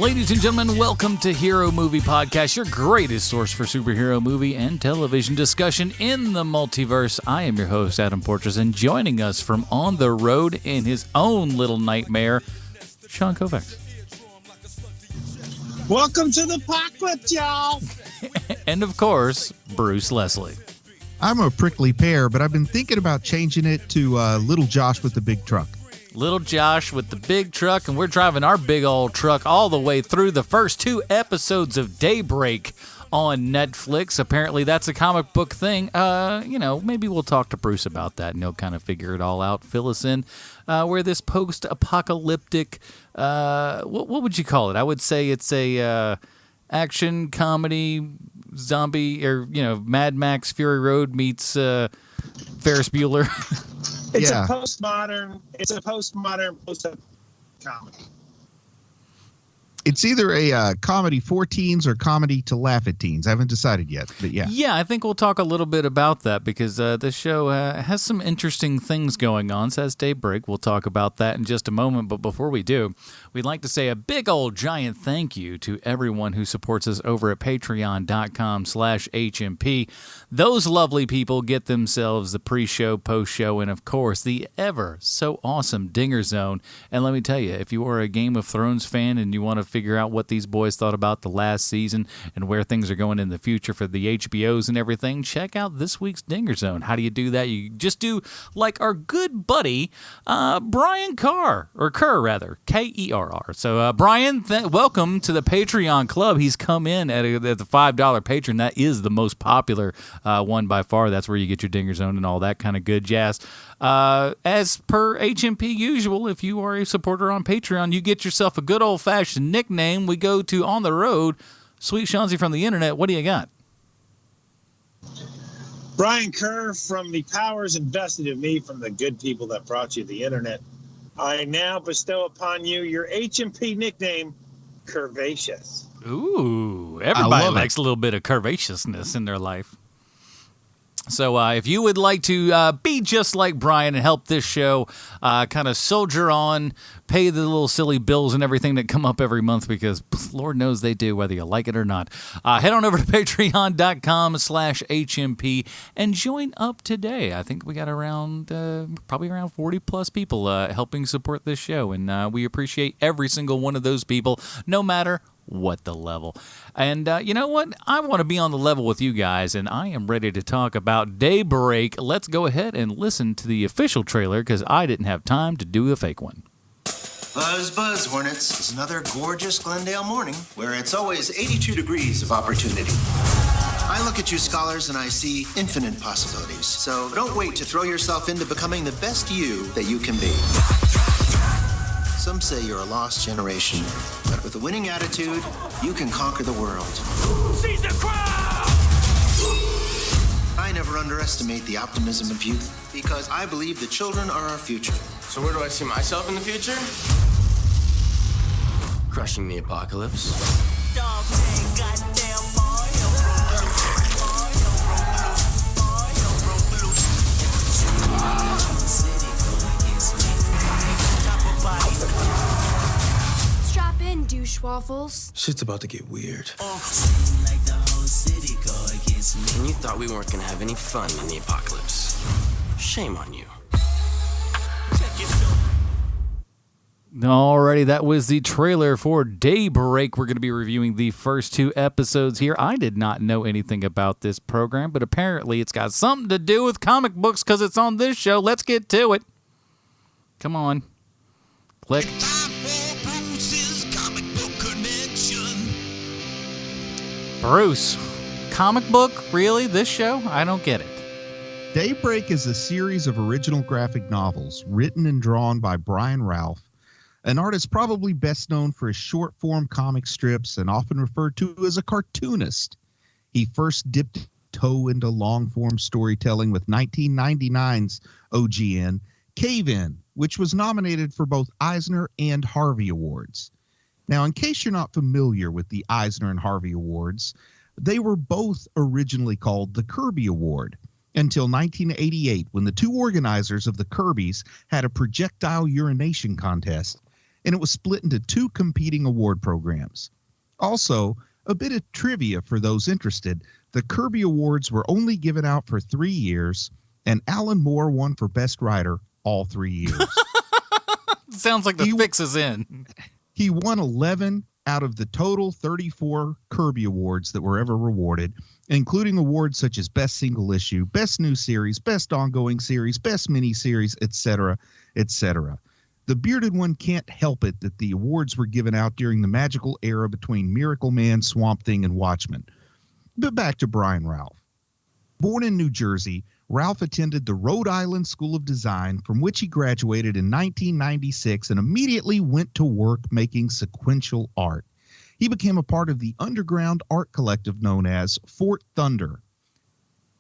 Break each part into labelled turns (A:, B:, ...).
A: Ladies and gentlemen, welcome to Hero Movie Podcast, your greatest source for superhero movie and television discussion in the multiverse. I am your host, Adam Portrais, and joining us from on the road in his own little nightmare, Sean Kovacs.
B: Welcome to the apocalypse, y'all.
A: And of course, Bruce Leslie.
C: I'm a prickly pear, but I've been thinking about changing it to Little Josh with the big truck.
A: Little Josh with the big truck, and we're driving our big old truck all the way through the first 2 episodes of Daybreak on Netflix. Apparently that's a comic book thing. Maybe we'll talk to Bruce about that and he'll kind of figure it all out, fill us in where this post-apocalyptic, what would you call it? I would say it's a action comedy zombie, or Mad Max Fury Road meets Ferris Bueller.
B: It's a postmodern post-comedy.
C: It's either a comedy for teens or comedy to laugh at teens. I haven't decided yet, but yeah.
A: Yeah, I think we'll talk a little bit about that because this show has some interesting things going on. So as Daybreak, we'll talk about that in just a moment. But before we do, we'd like to say a big old giant thank you to everyone who supports us over at patreon.com/HMP. Those lovely people get themselves the pre-show, post-show, and of course, the ever so awesome Dinger Zone. And let me tell you, if you are a Game of Thrones fan and you want to figure out what these boys thought about the last season and where things are going in the future for the HBOs and everything, check out this week's Dinger Zone. How do you do that? You just do like our good buddy, Brian Kerr, Kerr. So, Brian, welcome to the Patreon Club. He's come in at the $5 patron. That is the most popular one by far. That's where you get your Dinger Zone and all that kind of good jazz. As per HMP usual, if you are a supporter on Patreon, you get yourself a good old-fashioned nickname. We go to On the Road. Sweet Shawnzy from the internet, what do you got?
B: Brian Kerr, from the powers invested in me from the good people that brought you the internet, I now bestow upon you your HMP nickname, Curvaceous.
A: Ooh, everybody likes a little bit of curvaceousness in their life. So if you would like to be just like Brian and help this show kind of soldier on, pay the little silly bills and everything that come up every month, because Lord knows they do, whether you like it or not, head on over to patreon.com/HMP and join up today. I think we got probably around 40 plus people helping support this show, and we appreciate every single one of those people, no matter what the level. And you know what? I want to be on the level with you guys, and I am ready to talk about Daybreak. Let's go ahead and listen to the official trailer, because I didn't have time to do a fake one.
D: Buzz, buzz, Hornets. It's another gorgeous Glendale morning where it's always 82 degrees of opportunity. I look at you scholars and I see infinite possibilities. So don't wait to throw yourself into becoming the best you that you can be. Some say you're a lost generation, but with a winning attitude, you can conquer the world. Seize the crowd! I never underestimate the optimism of youth, because I believe the children are our future.
E: So where do I see myself in the future? Crushing the apocalypse.
F: Strap in, douche waffles.
E: Shit's about to get weird. And you thought we weren't gonna have any fun in the apocalypse. Shame on you.
A: Alrighty, that was the trailer for Daybreak. We're going to be reviewing the first 2 episodes here. I did not know anything about this program, but apparently it's got something to do with comic books because it's on this show. Let's get to it. Come on. Click. Bruce, comic book? Really? This show? I don't get it.
C: Daybreak is a series of original graphic novels written and drawn by Brian Ralph, an artist probably best known for his short-form comic strips and often referred to as a cartoonist. He first dipped toe into long-form storytelling with 1999's OGN, Cave-In, which was nominated for both Eisner and Harvey Awards. Now, in case you're not familiar with the Eisner and Harvey Awards, they were both originally called the Kirby Award until 1988, when the 2 organizers of the Kirbys had a projectile urination contest, and it was split into 2 competing award programs. Also, a bit of trivia for those interested, the Kirby Awards were only given out for 3 years, and Alan Moore won for Best Writer all 3 years.
A: Sounds like the fix is in.
C: He won 11 out of the total 34 Kirby Awards that were ever rewarded, including awards such as Best Single Issue, Best New Series, Best Ongoing Series, Best Miniseries, etc., etc. The bearded one can't help it that the awards were given out during the magical era between Miracle Man, Swamp Thing, and Watchmen. But back to Brian Ralph. Born in New Jersey, Ralph attended the Rhode Island School of Design, from which he graduated in 1996 and immediately went to work making sequential art. He became a part of the underground art collective known as Fort Thunder.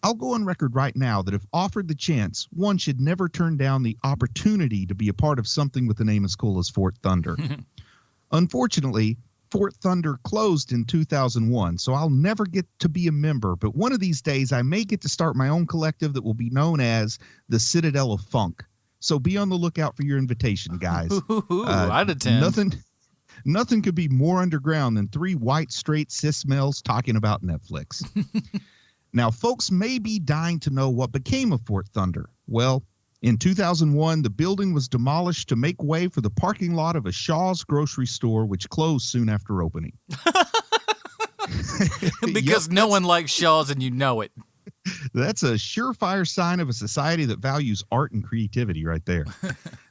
C: I'll go on record right now that if offered the chance, one should never turn down the opportunity to be a part of something with the name as cool as Fort Thunder. Unfortunately, Fort Thunder closed in 2001, so I'll never get to be a member, but one of these days I may get to start my own collective that will be known as the Citadel of Funk. So be on the lookout for your invitation, guys.
A: I'd attend.
C: Nothing could be more underground than 3 white, straight cis males talking about Netflix. Now, folks may be dying to know what became of Fort Thunder. Well, in 2001, the building was demolished to make way for the parking lot of a Shaw's grocery store, which closed soon after opening.
A: Because no one likes Shaw's, and you know it.
C: That's a surefire sign of a society that values art and creativity right there.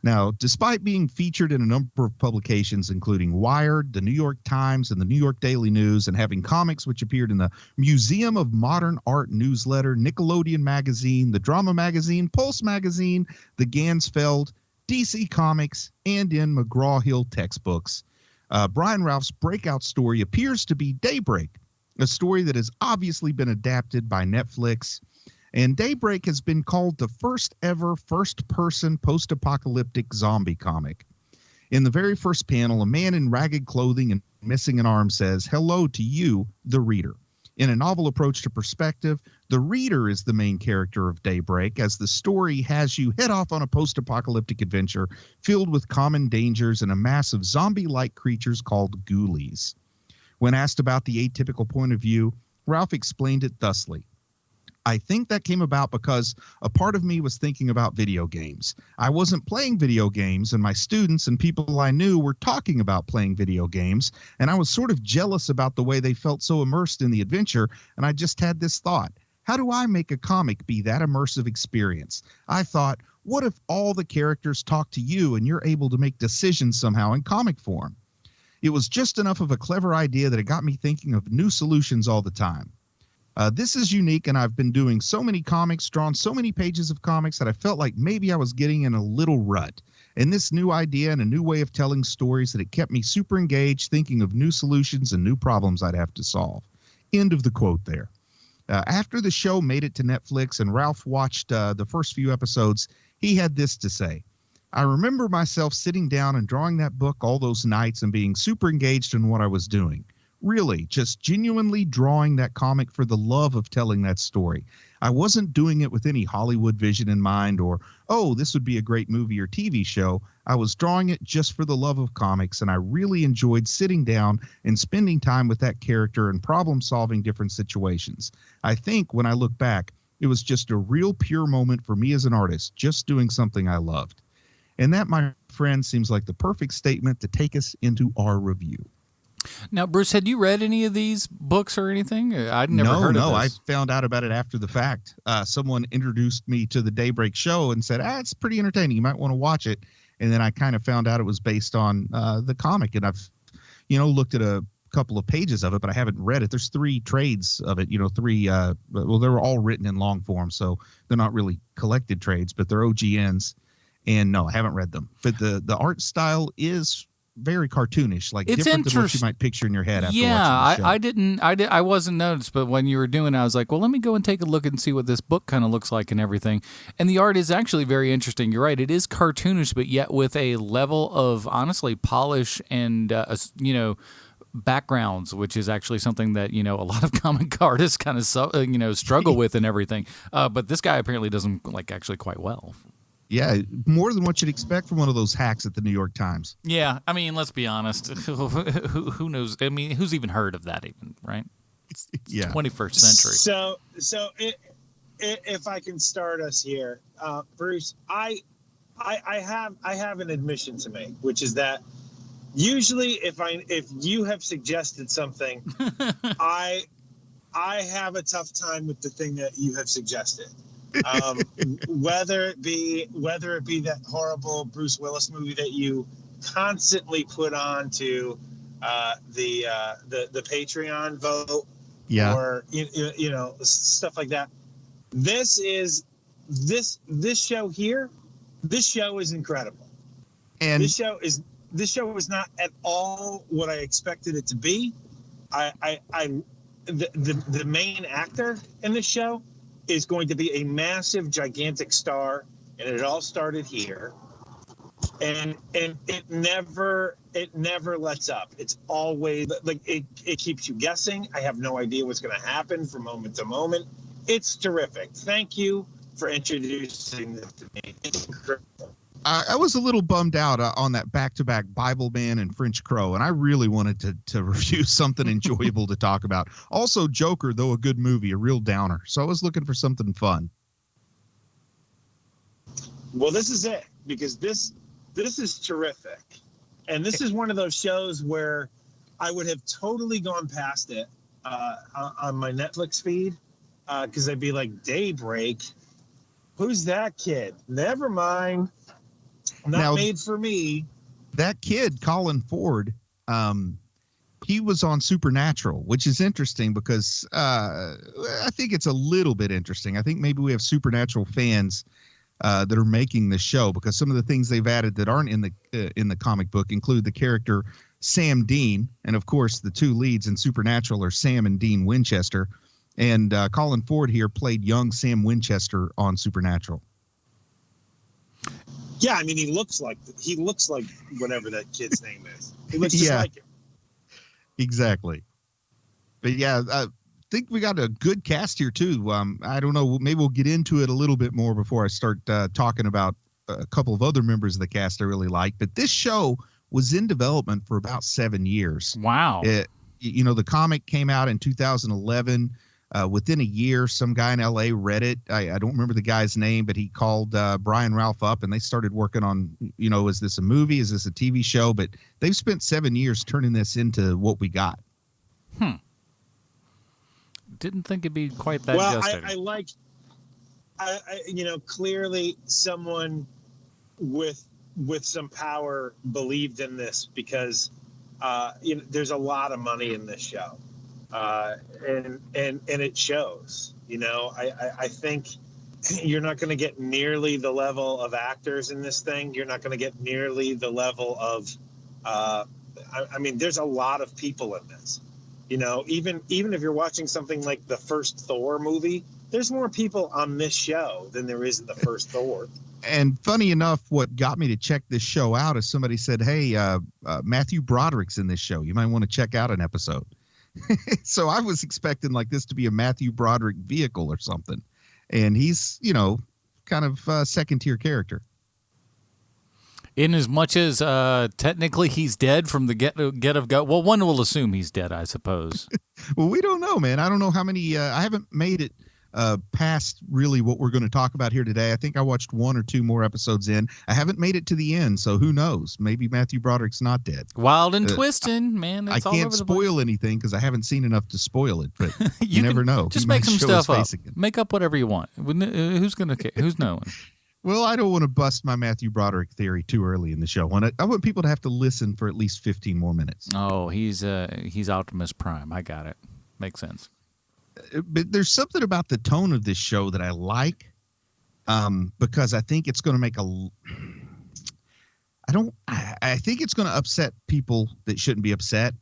C: Now, despite being featured in a number of publications, including Wired, the New York Times, and the New York Daily News, and having comics which appeared in the Museum of Modern Art newsletter, Nickelodeon magazine, the Drama magazine, Pulse magazine, the Gansfeld, DC Comics, and in McGraw-Hill textbooks, Brian Ralph's breakout story appears to be Daybreak, a story that has obviously been adapted by Netflix. And Daybreak has been called the first ever first-person post-apocalyptic zombie comic. In the very first panel, a man in ragged clothing and missing an arm says, "Hello to you, the reader." In a novel approach to perspective, the reader is the main character of Daybreak, as the story has you head off on a post-apocalyptic adventure filled with common dangers and a mass of zombie-like creatures called ghoulies. When asked about the atypical point of view, Ralph explained it thusly. "I think that came about because a part of me was thinking about video games. I wasn't playing video games, and my students and people I knew were talking about playing video games, and I was sort of jealous about the way they felt so immersed in the adventure, and I just had this thought. How do I make a comic be that immersive experience? I thought, what if all the characters talk to you and you're able to make decisions somehow in comic form? It was just enough of a clever idea that it got me thinking of new solutions all the time. This is unique, and I've been doing so many comics, drawn so many pages of comics that I felt like maybe I was getting in a little rut. And this new idea and a new way of telling stories that it kept me super engaged, thinking of new solutions and new problems I'd have to solve." End of the quote there. After the show made it to Netflix and Ralph watched the first few episodes, he had this to say. "I remember myself sitting down and drawing that book all those nights and being super engaged in what I was doing. Really, just genuinely drawing that comic for the love of telling that story. I wasn't doing it with any Hollywood vision in mind or, oh, this would be a great movie or TV show. I was drawing it just for the love of comics, and I really enjoyed sitting down and spending time with that character and problem-solving different situations. I think when I look back, it was just a real pure moment for me as an artist, just doing something I loved." And that, my friend, seems like the perfect statement to take us into our review.
A: Now, Bruce, had you read any of these books or anything? I'd never heard of this.
C: I found out about it after the fact. Someone introduced me to the Daybreak show and said, it's pretty entertaining. You might want to watch it. And then I kind of found out it was based on the comic. And I've, looked at a couple of pages of it, but I haven't read it. There's 3 trades of it, 3. Well, they were all written in long form, so they're not really collected trades, but they're OGNs. And no, I haven't read them. But the art style is very cartoonish, like it's different than what you might picture in your head after watching the show.
A: I wasn't noticed, but when you were doing it, I was like, well, let me go and take a look and see what this book kind of looks like and everything. And the art is actually very interesting. You're right, it is cartoonish, but yet with a level of honestly polish and backgrounds, which is actually something that a lot of comic artists kind of struggle with and everything. But this guy apparently does them like actually quite well.
C: Yeah, more than what you'd expect from one of those hacks at the New York Times.
A: Yeah, I mean, let's be honest. Who knows? I mean, who's even heard of that even, right? It's
C: Yeah.
A: 21st century.
B: So if I can start us here, Bruce, I have an admission to make, which is that usually if you have suggested something, I have a tough time with the thing that you have suggested. Whether it be that horrible Bruce Willis movie that you constantly put on to the Patreon vote, or you know, stuff like that. This show here. This show is incredible, and this show is not at all what I expected it to be. The main actor in this show is going to be a massive, gigantic star, and it all started here. And it never lets up. It's always like it keeps you guessing. I have no idea what's going to happen from moment to moment. It's terrific. Thank you for introducing this to me. It's incredible.
C: I was a little bummed out on that back-to-back Bible Man and French Crow, and I really wanted to review something enjoyable to talk about. Also, Joker, though a good movie, a real downer. So I was looking for something fun.
B: Well, this is it, because this is terrific. And this is one of those shows where I would have totally gone past it on my Netflix feed, because I'd be like, Daybreak? Who's that kid? Never mind. Not made for me.
C: That kid, Colin Ford, he was on Supernatural, which is interesting because I think it's a little bit interesting. I think maybe we have Supernatural fans that are making the show, because some of the things they've added that aren't in the comic book include the character Sam Dean, and of course the two leads in Supernatural are Sam and Dean Winchester, and Colin Ford here played young Sam Winchester on Supernatural.
B: Yeah, I mean, he looks like whatever that kid's name is. He looks just like him.
C: Exactly. But yeah, I think we got a good cast here too. I don't know, maybe we'll get into it a little bit more before I start talking about a couple of other members of the cast I really like. But this show was in development for about 7 years.
A: Wow.
C: The comic came out in 2011. Within a year, some guy in L.A. read it. I don't remember the guy's name, but he called Brian Ralph up, and they started working on, is this a movie? Is this a TV show? But they've spent 7 years turning this into what we got.
A: Didn't think it'd be quite that devastating.
B: I clearly someone with some power believed in this, because there's a lot of money in this show. And it shows. I think you're not going to get nearly the level of actors in this thing. You're not going to get nearly the level of there's a lot of people in this. Even if you're watching something like the first Thor movie, there's more people on this show than there is in the first Thor.
C: And funny enough, what got me to check this show out is somebody said, hey, Matthew Broderick's in this show. You might want to check out an episode. So I was expecting like this to be a Matthew Broderick vehicle or something. And he's, kind of a second-tier character.
A: In as much as technically he's dead from the get of go. Well, one will assume he's dead, I suppose.
C: Well, we don't know, man. I don't know how many. I haven't made it past really what we're going to talk about here today. I think I watched 1 or 2 more episodes in. I haven't made it to the end, so who knows? Maybe Matthew Broderick's not dead.
A: Wild and twisting, man. It's
C: I can't spoil anything because I haven't seen enough to spoil it, but you never know.
A: Just make some stuff up. Make up whatever you want. Who's going to care? Who's knowing?
C: Well, I don't want to bust my Matthew Broderick theory too early in the show. I want people to have to listen for at least 15 more minutes.
A: Oh, he's Optimus Prime. I got it. Makes sense.
C: But there's something about the tone of this show that I like, because I think it's going to make I think it's going to upset people that shouldn't be upset.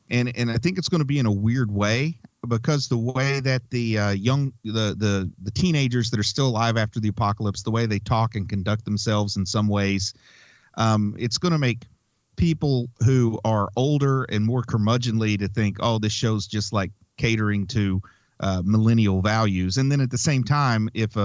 C: And I think it's going to be in a weird way, because the way that the the teenagers that are still alive after the apocalypse, the way they talk and conduct themselves in some ways, it's going to make people who are older and more curmudgeonly to think, oh, this show's just like catering to millennial values. And then at the same time, if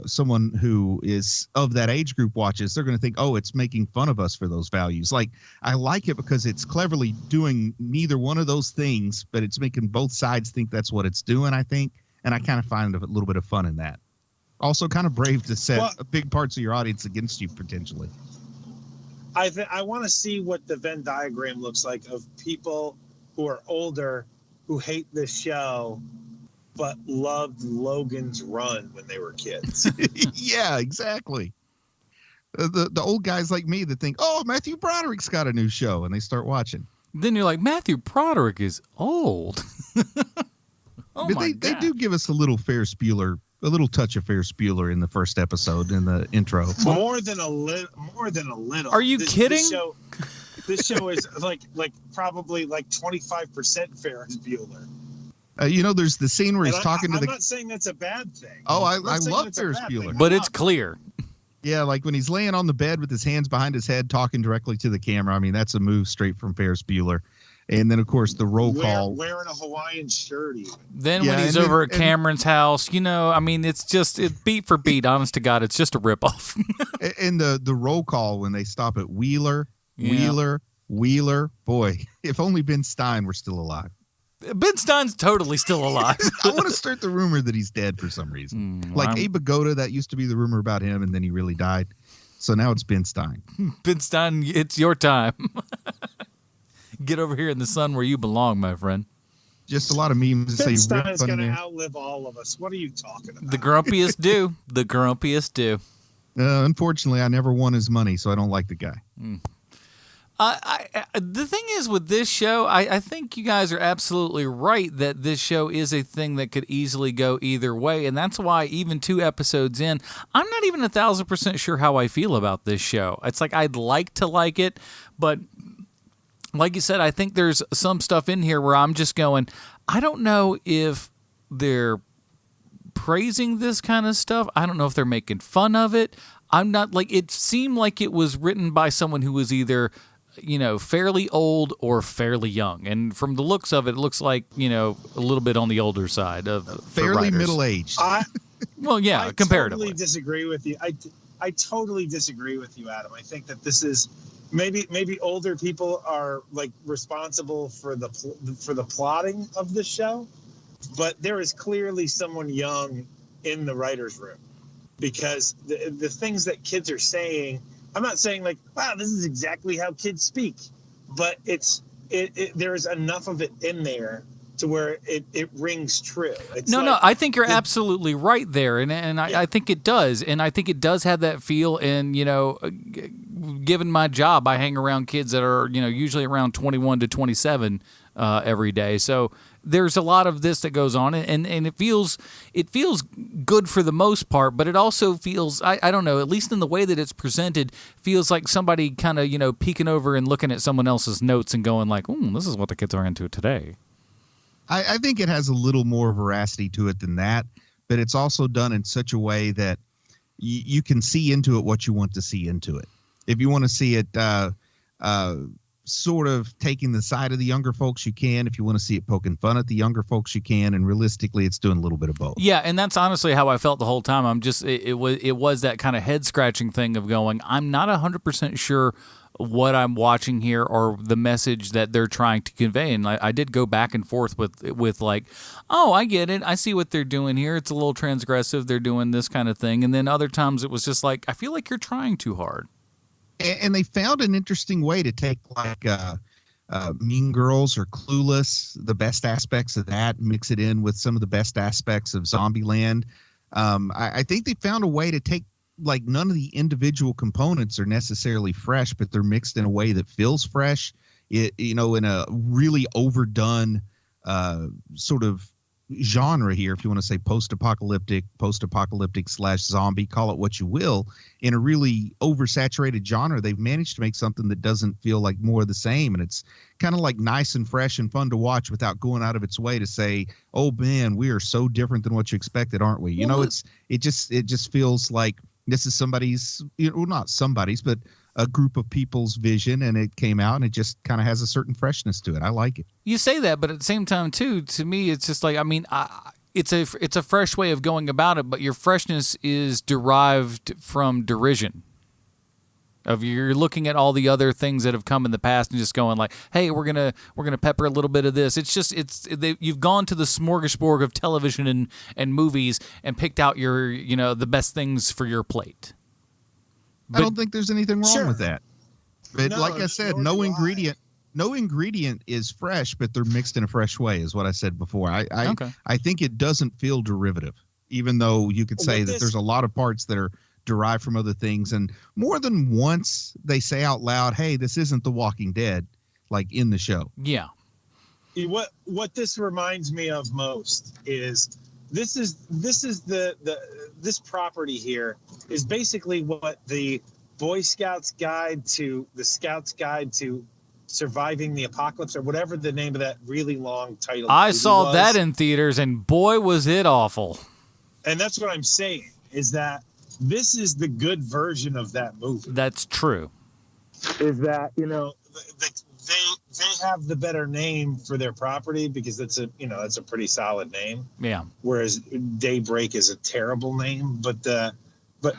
C: someone who is of that age group watches, they're going to think, oh, it's making fun of us for those values. Like, I like it because it's cleverly doing neither one of those things, but it's making both sides think that's what it's doing, I think. And I kind of find a little bit of fun in that. Also kind of brave to set big parts of your audience against you potentially.
B: I want to see what the Venn diagram looks like of people who are older who hate this show but loved Logan's Run when they were kids.
C: Yeah, exactly. The old guys like me that think, oh, Matthew Broderick's got a new show, and they start watching.
A: Then you're like, Matthew Broderick is old. Oh,
C: but they do give us a little Ferris Bueller, a little touch of Ferris Bueller in the first episode in the intro.
B: More than a little.
A: Are you kidding?
B: This show is like probably like 25% Ferris Bueller.
C: There's the scene where he's talking to the.
B: I'm not saying that's a bad thing.
C: Oh, I love Ferris Bueller,
A: but it's clear.
C: Yeah, like when he's laying on the bed with his hands behind his head, talking directly to the camera. I mean, that's a move straight from Ferris Bueller. And then, of course, the roll call.
B: Wearing a Hawaiian shirt, even.
A: Then when he's over at Cameron's house, I mean, it's just beat for beat. Honest to God, it's just a ripoff.
C: And the roll call when they stop at Wheeler. Boy, if only Ben Stein were still alive.
A: Ben Stein's totally still alive.
C: I want to start the rumor that he's dead for some reason. Abe Vigoda, that used to be the rumor about him, and then he really died. So now it's Ben Stein.
A: Ben Stein, it's your time. Get over here in the sun where you belong, my friend.
C: Just a lot of memes that
B: Ben
C: say
B: Stein's going to outlive all of us. What are you talking about?
A: The grumpiest do. The grumpiest do.
C: Unfortunately, I never won his money, so I don't like the guy.
A: The thing is with this show, I think you guys are absolutely right that this show is a thing that could easily go either way. And that's why even 2 episodes in, I'm not even 1,000% sure how I feel about this show. It's like I'd like to like it, but like you said, I think there's some stuff in here where I'm just going, I don't know if they're praising this kind of stuff. I don't know if they're making fun of it. I'm not like, it seemed like it was written by someone who was either, fairly old or fairly young. And from the looks of it, it looks like, a little bit on the older side of
C: fairly middle-aged.
A: Well, yeah, comparatively.
B: I totally disagree with you. I totally disagree with you, Adam. I think that this is maybe older people are like responsible for the plotting of the show, but there is clearly someone young in the writer's room, because the things that kids are saying, I'm not saying like, wow, this is exactly how kids speak, but there's enough of it in there to where it rings true.
A: No, I think you're absolutely right there, and I think it does, and I think it does have that feel. And given my job, I hang around kids that are usually around 21 to 27 every day, so there's a lot of this that goes on, and it feels good for the most part, but it also feels, I don't know, at least in the way that it's presented, feels like somebody kind of peeking over and looking at someone else's notes and going like, this is what the kids are into today.
C: I think it has a little more veracity to it than that, but it's also done in such a way that you can see into it what you want to see into it. If you want to see it sort of taking the side of the younger folks, you can. If you want to see it poking fun at the younger folks, you can. And realistically, it's doing a little bit of both.
A: Yeah, and that's honestly how I felt the whole time. I'm just it was that kind of head scratching thing of going, I'm not 100% sure what I'm watching here or the message that they're trying to convey. And I did go back and forth with like, oh, I get it. I see what they're doing here. It's a little transgressive. They're doing this kind of thing. And then other times it was just like, I feel like you're trying too hard.
C: And they found an interesting way to take like Mean Girls or Clueless, the best aspects of that, mix it in with some of the best aspects of Zombieland. I think they found a way to take, like, none of the individual components are necessarily fresh, but they're mixed in a way that feels fresh. In a really overdone sort of genre here, if you want to say post-apocalyptic / zombie, call it what you will, in a really oversaturated genre, they've managed to make something that doesn't feel like more of the same. And it's kind of like nice and fresh and fun to watch without going out of its way to say, oh man, we are so different than what you expected, aren't we? It just feels like this is somebody's, not somebody's, but a group of people's vision, and it came out and it just kind of has a certain freshness to it. I like it.
A: You say that, but at the same time too, to me, it's just like, I mean, it's a fresh way of going about it, but your freshness is derived from derision. You're looking at all the other things that have come in the past and just going like, hey, we're gonna pepper a little bit of this. You've gone to the smorgasbord of television and movies and picked out your the best things for your plate.
C: I don't think there's anything wrong with that. But
B: No,
C: like I said,
B: nor do I.
C: no ingredient is fresh, but they're mixed in a fresh way, is what I said before. I think it doesn't feel derivative, even though you could say that there's a lot of parts that are derived from other things. And more than once they say out loud, hey, this isn't The Walking Dead, like in the show.
A: Yeah.
B: What this reminds me of most is this property here is basically what the Boy Scouts Guide to the Scouts Guide to Surviving the Apocalypse, or whatever the name of that really long title.
A: I saw that in theaters, and boy, was it awful.
B: And that's what I'm saying, is that this is the good version of that movie.
A: That's true.
B: Is that, they have the better name for their property because that's a pretty solid name.
A: Yeah.
B: Whereas Daybreak is a terrible name, but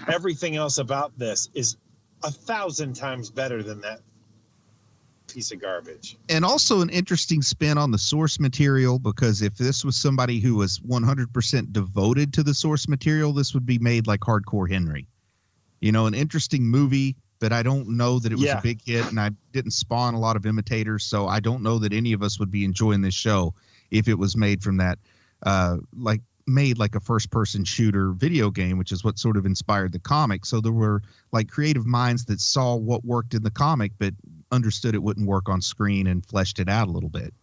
B: everything else about this is 1,000 times better than that piece of garbage.
C: And also an interesting spin on the source material, because if this was somebody who was 100% devoted to the source material, this would be made like Hardcore Henry. An interesting movie, but I don't know that it was a big hit, and I didn't spawn a lot of imitators, so I don't know that any of us would be enjoying this show if it was made from that, made like a first-person shooter video game, which is what sort of inspired the comic. So there were like creative minds that saw what worked in the comic, but understood it wouldn't work on screen and fleshed it out a little bit.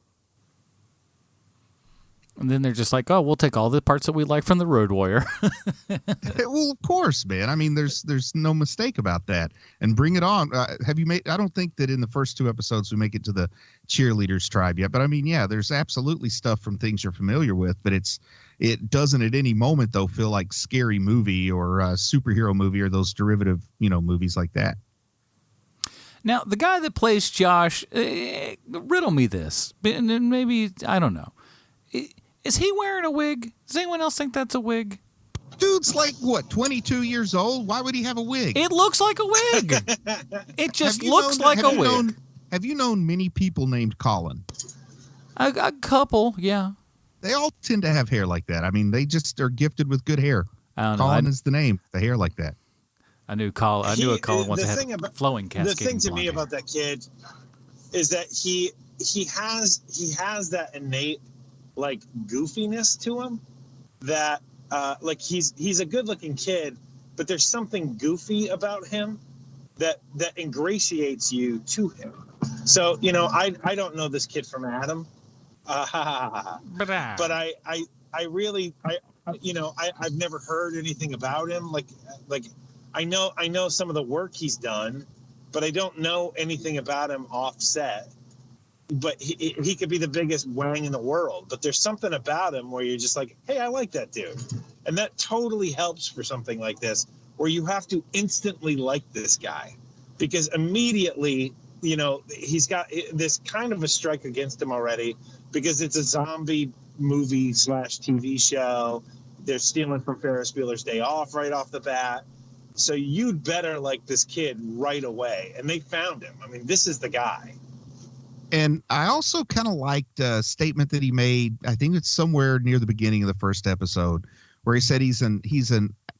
A: And then they're just like, oh, we'll take all the parts that we like from the Road Warrior.
C: Well, of course, man. I mean, there's no mistake about that. And bring it on. Have you made? I don't think that in the first 2 episodes we make it to the cheerleaders tribe yet. But I mean, yeah, there's absolutely stuff from things you're familiar with. But it doesn't at any moment though feel like Scary Movie or superhero movie or those derivative movies like that.
A: Now, the guy that plays Josh, riddle me this, and maybe I don't know. Is he wearing a wig? Does anyone else think that's a wig?
C: Dude's like, what, 22 years old? Why would he have a wig?
A: It looks like a wig. It just looks like a wig.
C: Have you known many people named Colin?
A: A couple, yeah.
C: They all tend to have hair like that. I mean, they just are gifted with good hair.
A: I don't know.
C: Colin is the name, the hair like that.
A: I knew a Colin once had flowing cascading.
B: The thing to me
A: hair.
B: about that kid is that he has that innate like goofiness to him that like he's a good looking kid, but there's something goofy about him that ingratiates you to him. So I don't know this kid from Adam, but I really I've never heard anything about him. Like I know some of the work he's done, but I don't know anything about him offset. But he could be the biggest wang in the world, but there's something about him where you're just like, hey, I like that dude. And that totally helps for something like this, where you have to instantly like this guy, because immediately, he's got this kind of a strike against him already, because it's a zombie movie / TV show. They're stealing from Ferris Bueller's Day Off right off the bat. So you'd better like this kid right away. And they found him. I mean, this is the guy.
C: And I also kind of liked a statement that he made. I think it's somewhere near the beginning of the first episode, where he said he's an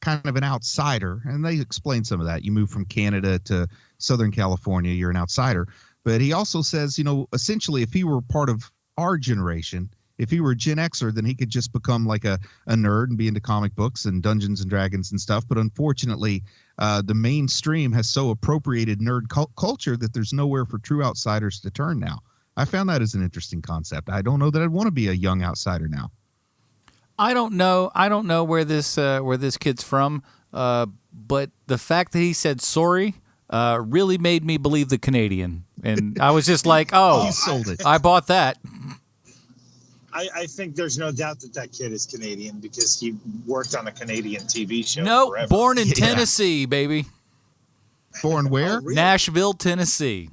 C: kind of an outsider. And they explain some of that. You move from Canada to Southern California, you're an outsider. But he also says, essentially, if he were part of our generation, if he were a Gen Xer, then he could just become like a nerd and be into comic books and Dungeons and Dragons and stuff. But unfortunately, the mainstream has so appropriated nerd culture that there's nowhere for true outsiders to turn now. I found that as an interesting concept. I don't know that I'd want to be a young outsider now.
A: I don't know where this kid's from, but the fact that he said sorry really made me believe the Canadian. And I was just like, oh,
C: he sold it.
A: I bought that.
B: I think there's no doubt that kid is Canadian, because he worked on a Canadian TV show.
A: No,
B: forever.
A: Born in Tennessee, baby.
C: Born where?
B: Oh, really?
A: Nashville, Tennessee.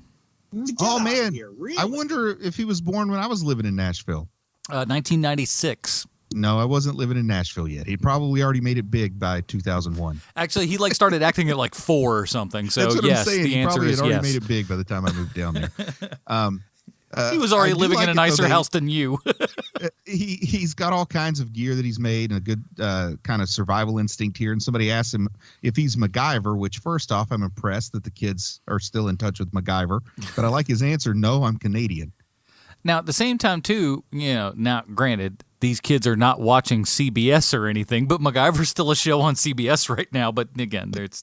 B: Get
C: man.
B: here, really?
C: I wonder if he was born when I was living in Nashville.
A: 1996.
C: No, I wasn't living in Nashville yet. He'd probably already made it big by 2001.
A: Actually, he started acting at 4 or something. So
C: That's what
A: yes,
C: I'm saying.
A: the
C: He
A: answer
C: probably
A: is
C: had already
A: yes.
C: made it big by the time I moved down there.
A: He was already living in a nicer
C: house
A: house than you.
C: He's got all kinds of gear that he's made and a good kind of survival instinct here. And somebody asked him if he's MacGyver, which first off, I'm impressed that the kids are still in touch with MacGyver. But I like his answer. No, I'm Canadian.
A: Now, at the same time, too, now granted, these kids are not watching CBS or anything, but MacGyver's still a show on CBS right now. But again, that's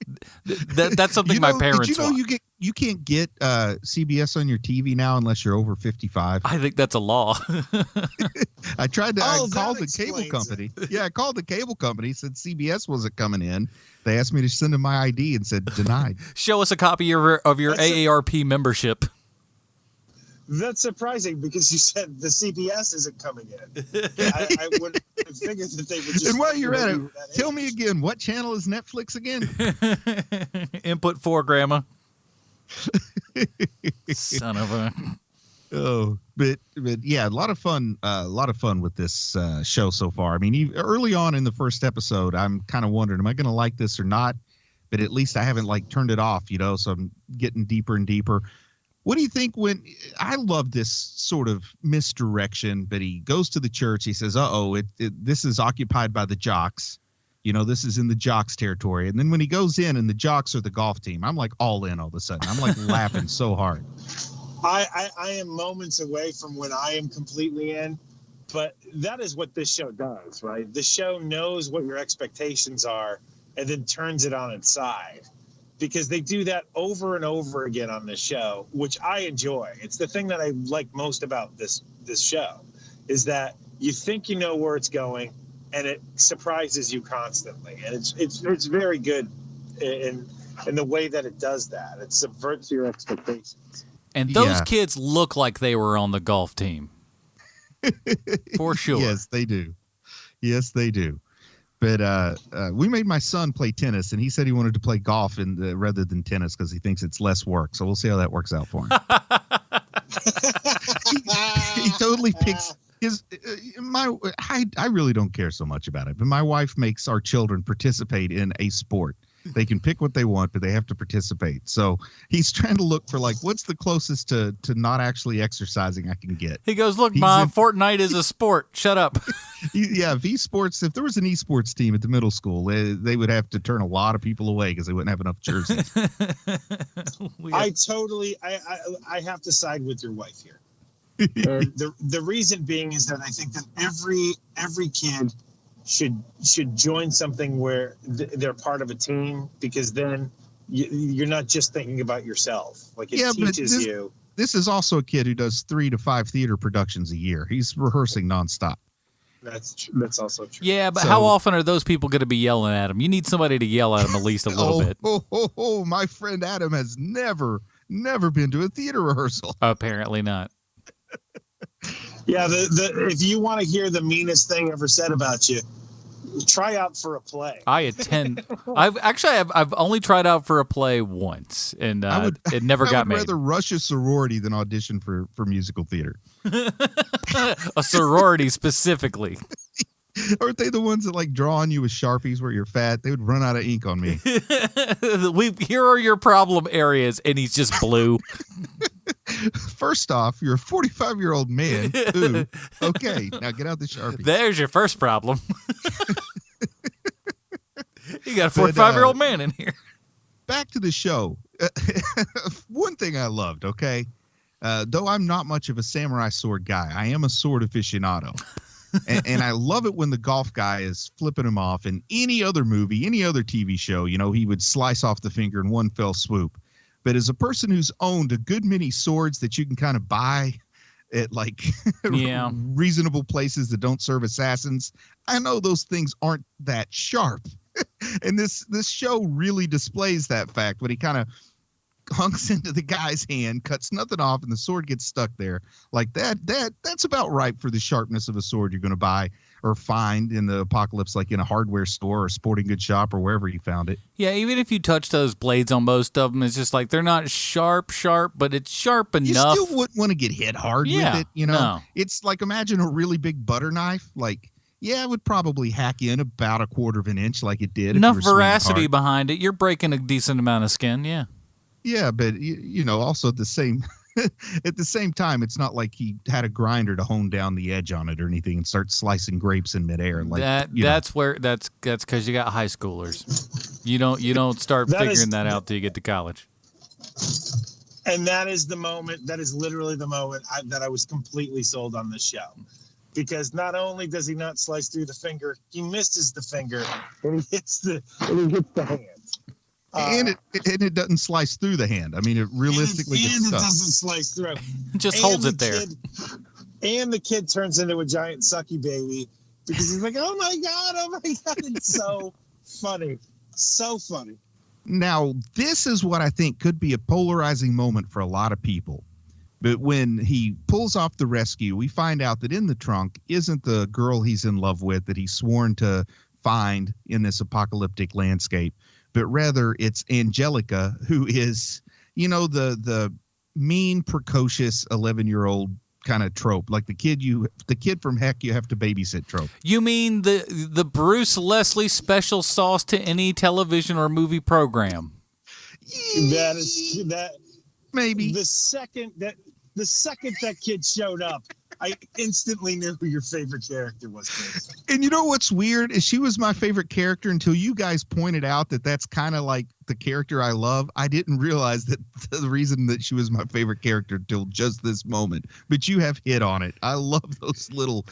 A: something my parents
C: did you know
A: watch.
C: You can't get CBS on your TV now unless you're over 55?
A: I think that's a law.
C: I tried to
B: Oh,
C: I called
B: that
C: the cable
B: explains
C: company. Yeah, I called the cable company, said CBS wasn't coming in. They asked me to send them my ID and said denied.
A: Show us a copy of your AARP membership.
B: That's surprising because you said the CBS isn't coming in. I would have figured that they would just.
C: And while you're at it, tell me again, what channel is Netflix again?
A: Input 4, Grandma. Son of a.
C: Oh, but yeah, a lot of fun with this show so far. I mean, early on in the first episode, I'm kind of wondering, am I going to like this or not? But at least I haven't turned it off, so I'm getting deeper and deeper. What do you think I love this sort of misdirection, but he goes to the church. He says, this is occupied by the jocks. This is in the jocks territory. And then when he goes in and the jocks are the golf team, I'm all in all of a sudden. I'm laughing so hard.
B: I am moments away from when I am completely in, but that is what this show does, right? The show knows what your expectations are and then turns it on its side. Because they do that over and over again on this show, which I enjoy. It's the thing that I like most about this show, is that you think you know where it's going, and it surprises you constantly. And it's very good in the way that it does that. It subverts your expectations.
A: And those kids look like they were on the golf team, for sure.
C: Yes, they do. Yes, they do. But we made my son play tennis, and he said he wanted to play golf rather than tennis because he thinks it's less work. So we'll see how that works out for him. he totally picks his. I really don't care so much about it, but my wife makes our children participate in a sport. They can pick what they want, but they have to participate. So he's trying to look for what's the closest to not actually exercising I can get.
A: He goes, look, Mom, Fortnite is a sport. Shut up.
C: Yeah, if there was an esports team at the middle school, they would have to turn a lot of people away because they wouldn't have enough jerseys.
B: I have to side with your wife here. The reason being is that I think that every kid should join something where they're part of a team, because then you're not just thinking about yourself. It teaches you.
C: This is also a kid who does 3 to 5 theater productions a year. He's rehearsing nonstop.
B: That's also true.
A: Yeah, but how often are those people going to be yelling at him? You need somebody to yell at him at least a little bit.
C: My friend Adam has never been to a theater rehearsal.
A: Apparently not.
B: Yeah, if you want to hear the meanest thing ever said about you, try out for a play.
A: I attend. I've only tried out for a play once, and it never got made.
C: I would rather rush a sorority than audition for musical theater.
A: A sorority specifically.
C: Aren't they the ones that draw on you with Sharpies where you're fat? They would run out of ink on me.
A: Here are your problem areas, and he's just blue.
C: First off, you're a 45-year-old man. Ooh, okay, now get out the Sharpie.
A: There's your first problem. You got a 45-year-old man in here.
C: Back to the show. One thing I loved, okay? Though I'm not much of a samurai sword guy, I am a sword aficionado. And I love it when the golf guy is flipping him off. In any other movie, any other TV show, he would slice off the finger in one fell swoop. But as a person who's owned a good many swords that you can kind of buy at reasonable places that don't serve assassins, I know those things aren't that sharp. And this show really displays that fact when he kind of hunks into the guy's hand, cuts nothing off, and the sword gets stuck there. That's about right for the sharpness of a sword you're going to buy or find in the apocalypse, in a hardware store or sporting goods shop or wherever you found it.
A: Yeah, even if you touch those blades on most of them, it's just they're not sharp, but it's sharp enough.
C: You still wouldn't want to get hit hard with it, No. It's imagine a really big butter knife. Yeah, it would probably hack in about a quarter of an inch like it did.
A: Enough veracity behind it. You're breaking a decent amount of skin, yeah.
C: Yeah, but, also at the same time, it's not like he had a grinder to hone down the edge on it or anything and start slicing grapes in midair. Like
A: that's because you got high schoolers. You don't start figuring that out till you get to college.
B: And that is the moment. That is literally the moment that I was completely sold on this show, because not only does he not slice through the finger, he misses the finger and he hits the hand.
C: And it doesn't slice through the hand. I mean, it realistically gets stuck.
B: It doesn't slice through.
A: It just holds it there.
B: And the kid turns into a giant sucky baby because he's like, oh my God. It's so funny. So funny.
C: Now, this is what I think could be a polarizing moment for a lot of people. But when he pulls off the rescue, we find out that in the trunk isn't the girl he's in love with that he's sworn to find in this apocalyptic landscape, but rather it's Angelica, who is, the mean, precocious 11-year-old kind of trope, like the kid from Heck You Have to Babysit trope.
A: You mean the Bruce Leslie special sauce to any television or movie program?
B: That
C: maybe
B: the second that kid showed up, I instantly knew who your favorite character was, Chris.
C: And you know what's weird is she was my favorite character until you guys pointed out that that's kind of like the character I love. I didn't realize that the reason that she was my favorite character till just this moment. But you have hit on it. I love those little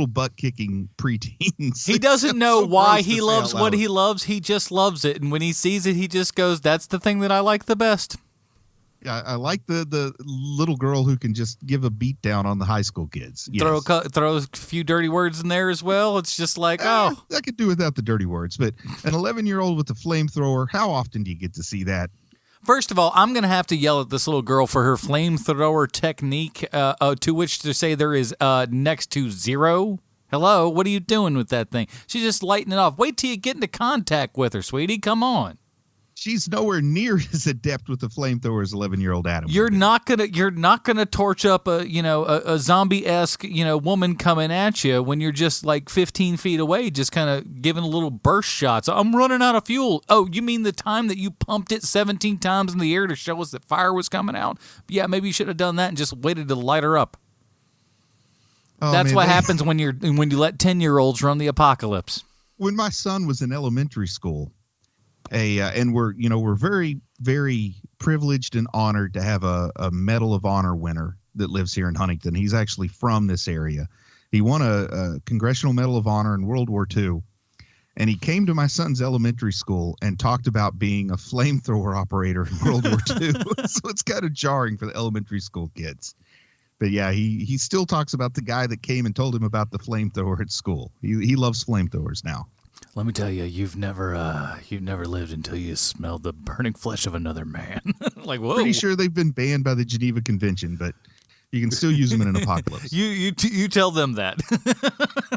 C: butt kicking preteens.
A: He doesn't know why he loves what he loves. He just loves it, and when he sees it, he just goes, "That's the thing that I like the best."
C: I like the little girl who can just give a beat down on the high school kids. Yes.
A: Throw a few dirty words in there as well. It's just like, I
C: could do without the dirty words. But an 11-year-old with a flamethrower, how often do you get to see that?
A: First of all, I'm going to have to yell at this little girl for her flamethrower technique, to which to say there is next to zero. Hello, what are you doing with that thing? She's just lighting it off. Wait till you get into contact with her, sweetie. Come on.
C: She's nowhere near as adept with the flamethrower as 11-year-old Adam.
A: You're not gonna torch up a zombie-esque woman coming at you when you're just like 15 feet away, just kind of giving a little burst shots. I'm running out of fuel. Oh, you mean the time that you pumped it 17 times in the air to show us that fire was coming out? Yeah, maybe you should have done that and just waited to light her up. That's what happens when you let 10-year-olds run the apocalypse.
C: When my son was in elementary school. And we're very, very privileged and honored to have a Medal of Honor winner that lives here in Huntington. He's actually from this area. He won a Congressional Medal of Honor in World War II. And he came to my son's elementary school and talked about being a flamethrower operator in World War II. So it's kind of jarring for the elementary school kids. But yeah, he still talks about the guy that came and told him about the flamethrower at school. He loves flamethrowers now.
A: Let me tell you, you've never lived until you smelled the burning flesh of another man. Like, whoa.
C: Pretty sure they've been banned by the Geneva Convention, but you can still use them in an apocalypse.
A: You tell them that.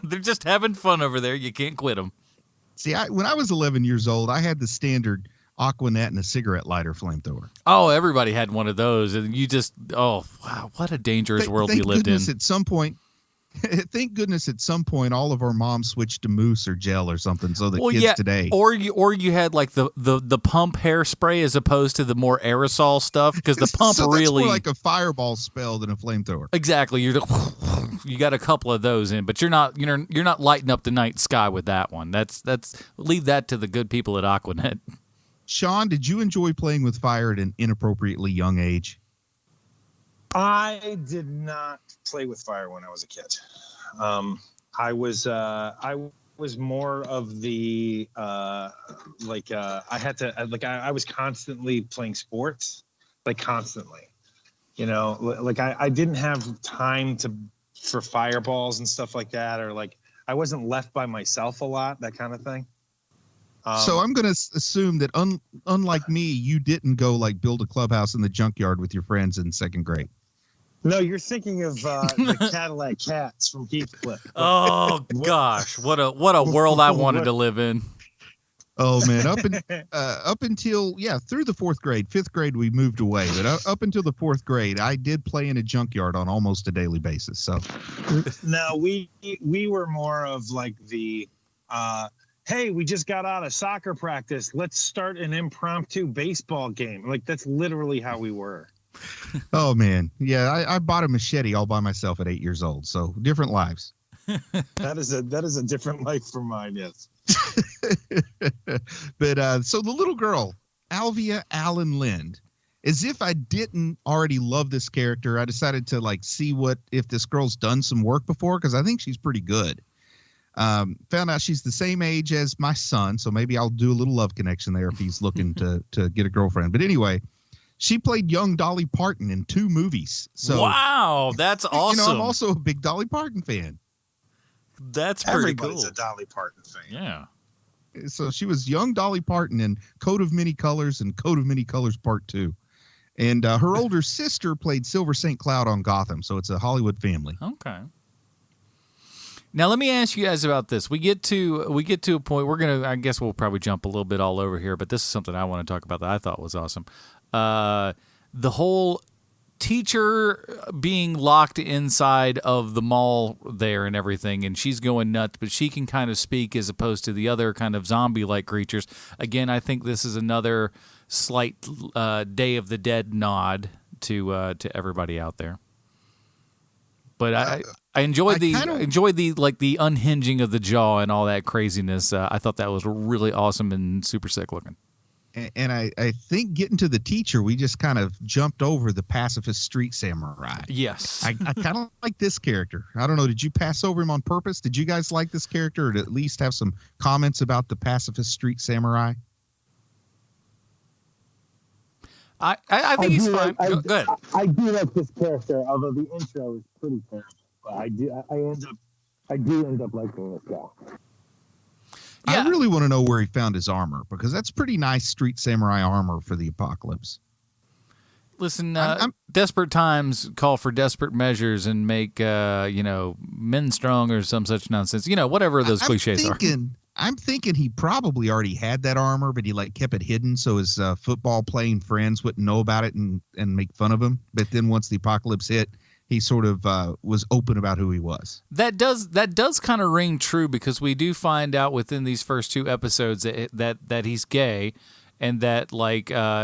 A: They're just having fun over there. You can't quit them.
C: See, when I was 11 years old, I had the standard Aquanet and a cigarette lighter flamethrower.
A: Oh, everybody had one of those, and you just wow, what a dangerous world we lived in.
C: Thank goodness at some point all of our moms switched to mousse or gel or something so that kids today.
A: Or you had like the pump hairspray as opposed to the more aerosol stuff, because the pump
C: so
A: really
C: that's more like a fireball spell than a flamethrower.
A: Exactly. You got a couple of those in, but you're not lighting up the night sky with that one. That's leave that to the good people at Aquanet.
C: Sean, did you enjoy playing with fire at an inappropriately young age?
B: I did not play with fire when I was a kid. I was more of the I was constantly playing sports, like constantly. I didn't have time for fireballs and stuff like that, or like I wasn't left by myself a lot, that kind of thing.
C: So I'm going to assume that unlike me, you didn't go like build a clubhouse in the junkyard with your friends in second grade.
B: No, you're thinking of the Cadillac Cats from Heathcliff.
A: Oh gosh, what a world I wanted to live in.
C: Oh man, up until through the fourth grade, fifth grade we moved away, but up until the fourth grade, I did play in a junkyard on almost a daily basis. So,
B: no, we were more of like the, hey, we just got out of soccer practice. Let's start an impromptu baseball game. Like that's literally how we were.
C: Oh man, yeah, I bought a machete all by myself at 8 years old. So different lives.
B: That is a different life from mine. Yes.
C: But so the little girl, Alvia Allen Lind, as if I didn't already love this character, I decided to like see if this girl's done some work before, because I think she's pretty good. Found out she's the same age as my son, so maybe I'll do a little love connection there if he's looking to get a girlfriend. But anyway, she played young Dolly Parton in 2 movies. So
A: wow, that's awesome.
C: I'm also a big Dolly Parton fan.
A: That's pretty
B: Everybody's
A: cool.
B: a Dolly Parton fan.
A: Yeah.
C: So she was young Dolly Parton in Coat of Many Colors and Coat of Many Colors Part 2. And her older sister played Silver St. Cloud on Gotham. So it's a Hollywood family.
A: Okay. Now let me ask you guys about this. We get to a point. I guess we'll probably jump a little bit all over here, but this is something I want to talk about that I thought was awesome. The whole teacher being locked inside of the mall there and everything, and she's going nuts, but she can kind of speak as opposed to the other kind of zombie-like creatures. Again, I think this is another slight Day of the Dead nod to everybody out there. But I enjoyed the unhinging of the jaw and all that craziness. I thought that was really awesome and super sick looking.
C: And I think getting to the teacher, we just kind of jumped over the pacifist street samurai.
A: Yes.
C: I kind of like this character. I don't know. Did you pass over him on purpose? Did you guys like this character, or at least have some comments about the pacifist street samurai?
A: I think he's fine. Go ahead.
B: I do like this character, although the intro is pretty terrible. But I do end up liking this guy.
A: Yeah.
C: I really want to know where he found his armor, because that's pretty nice street samurai armor for the apocalypse.
A: Listen, desperate times call for desperate measures and make men strong or some such nonsense. Whatever those cliches are.
C: I'm thinking he probably already had that armor, but he kept it hidden so his football playing friends wouldn't know about it and make fun of him. But then once the apocalypse hit, he sort of was open about who he was. That
A: does kind of ring true, because we do find out within these first 2 episodes that he's gay, and that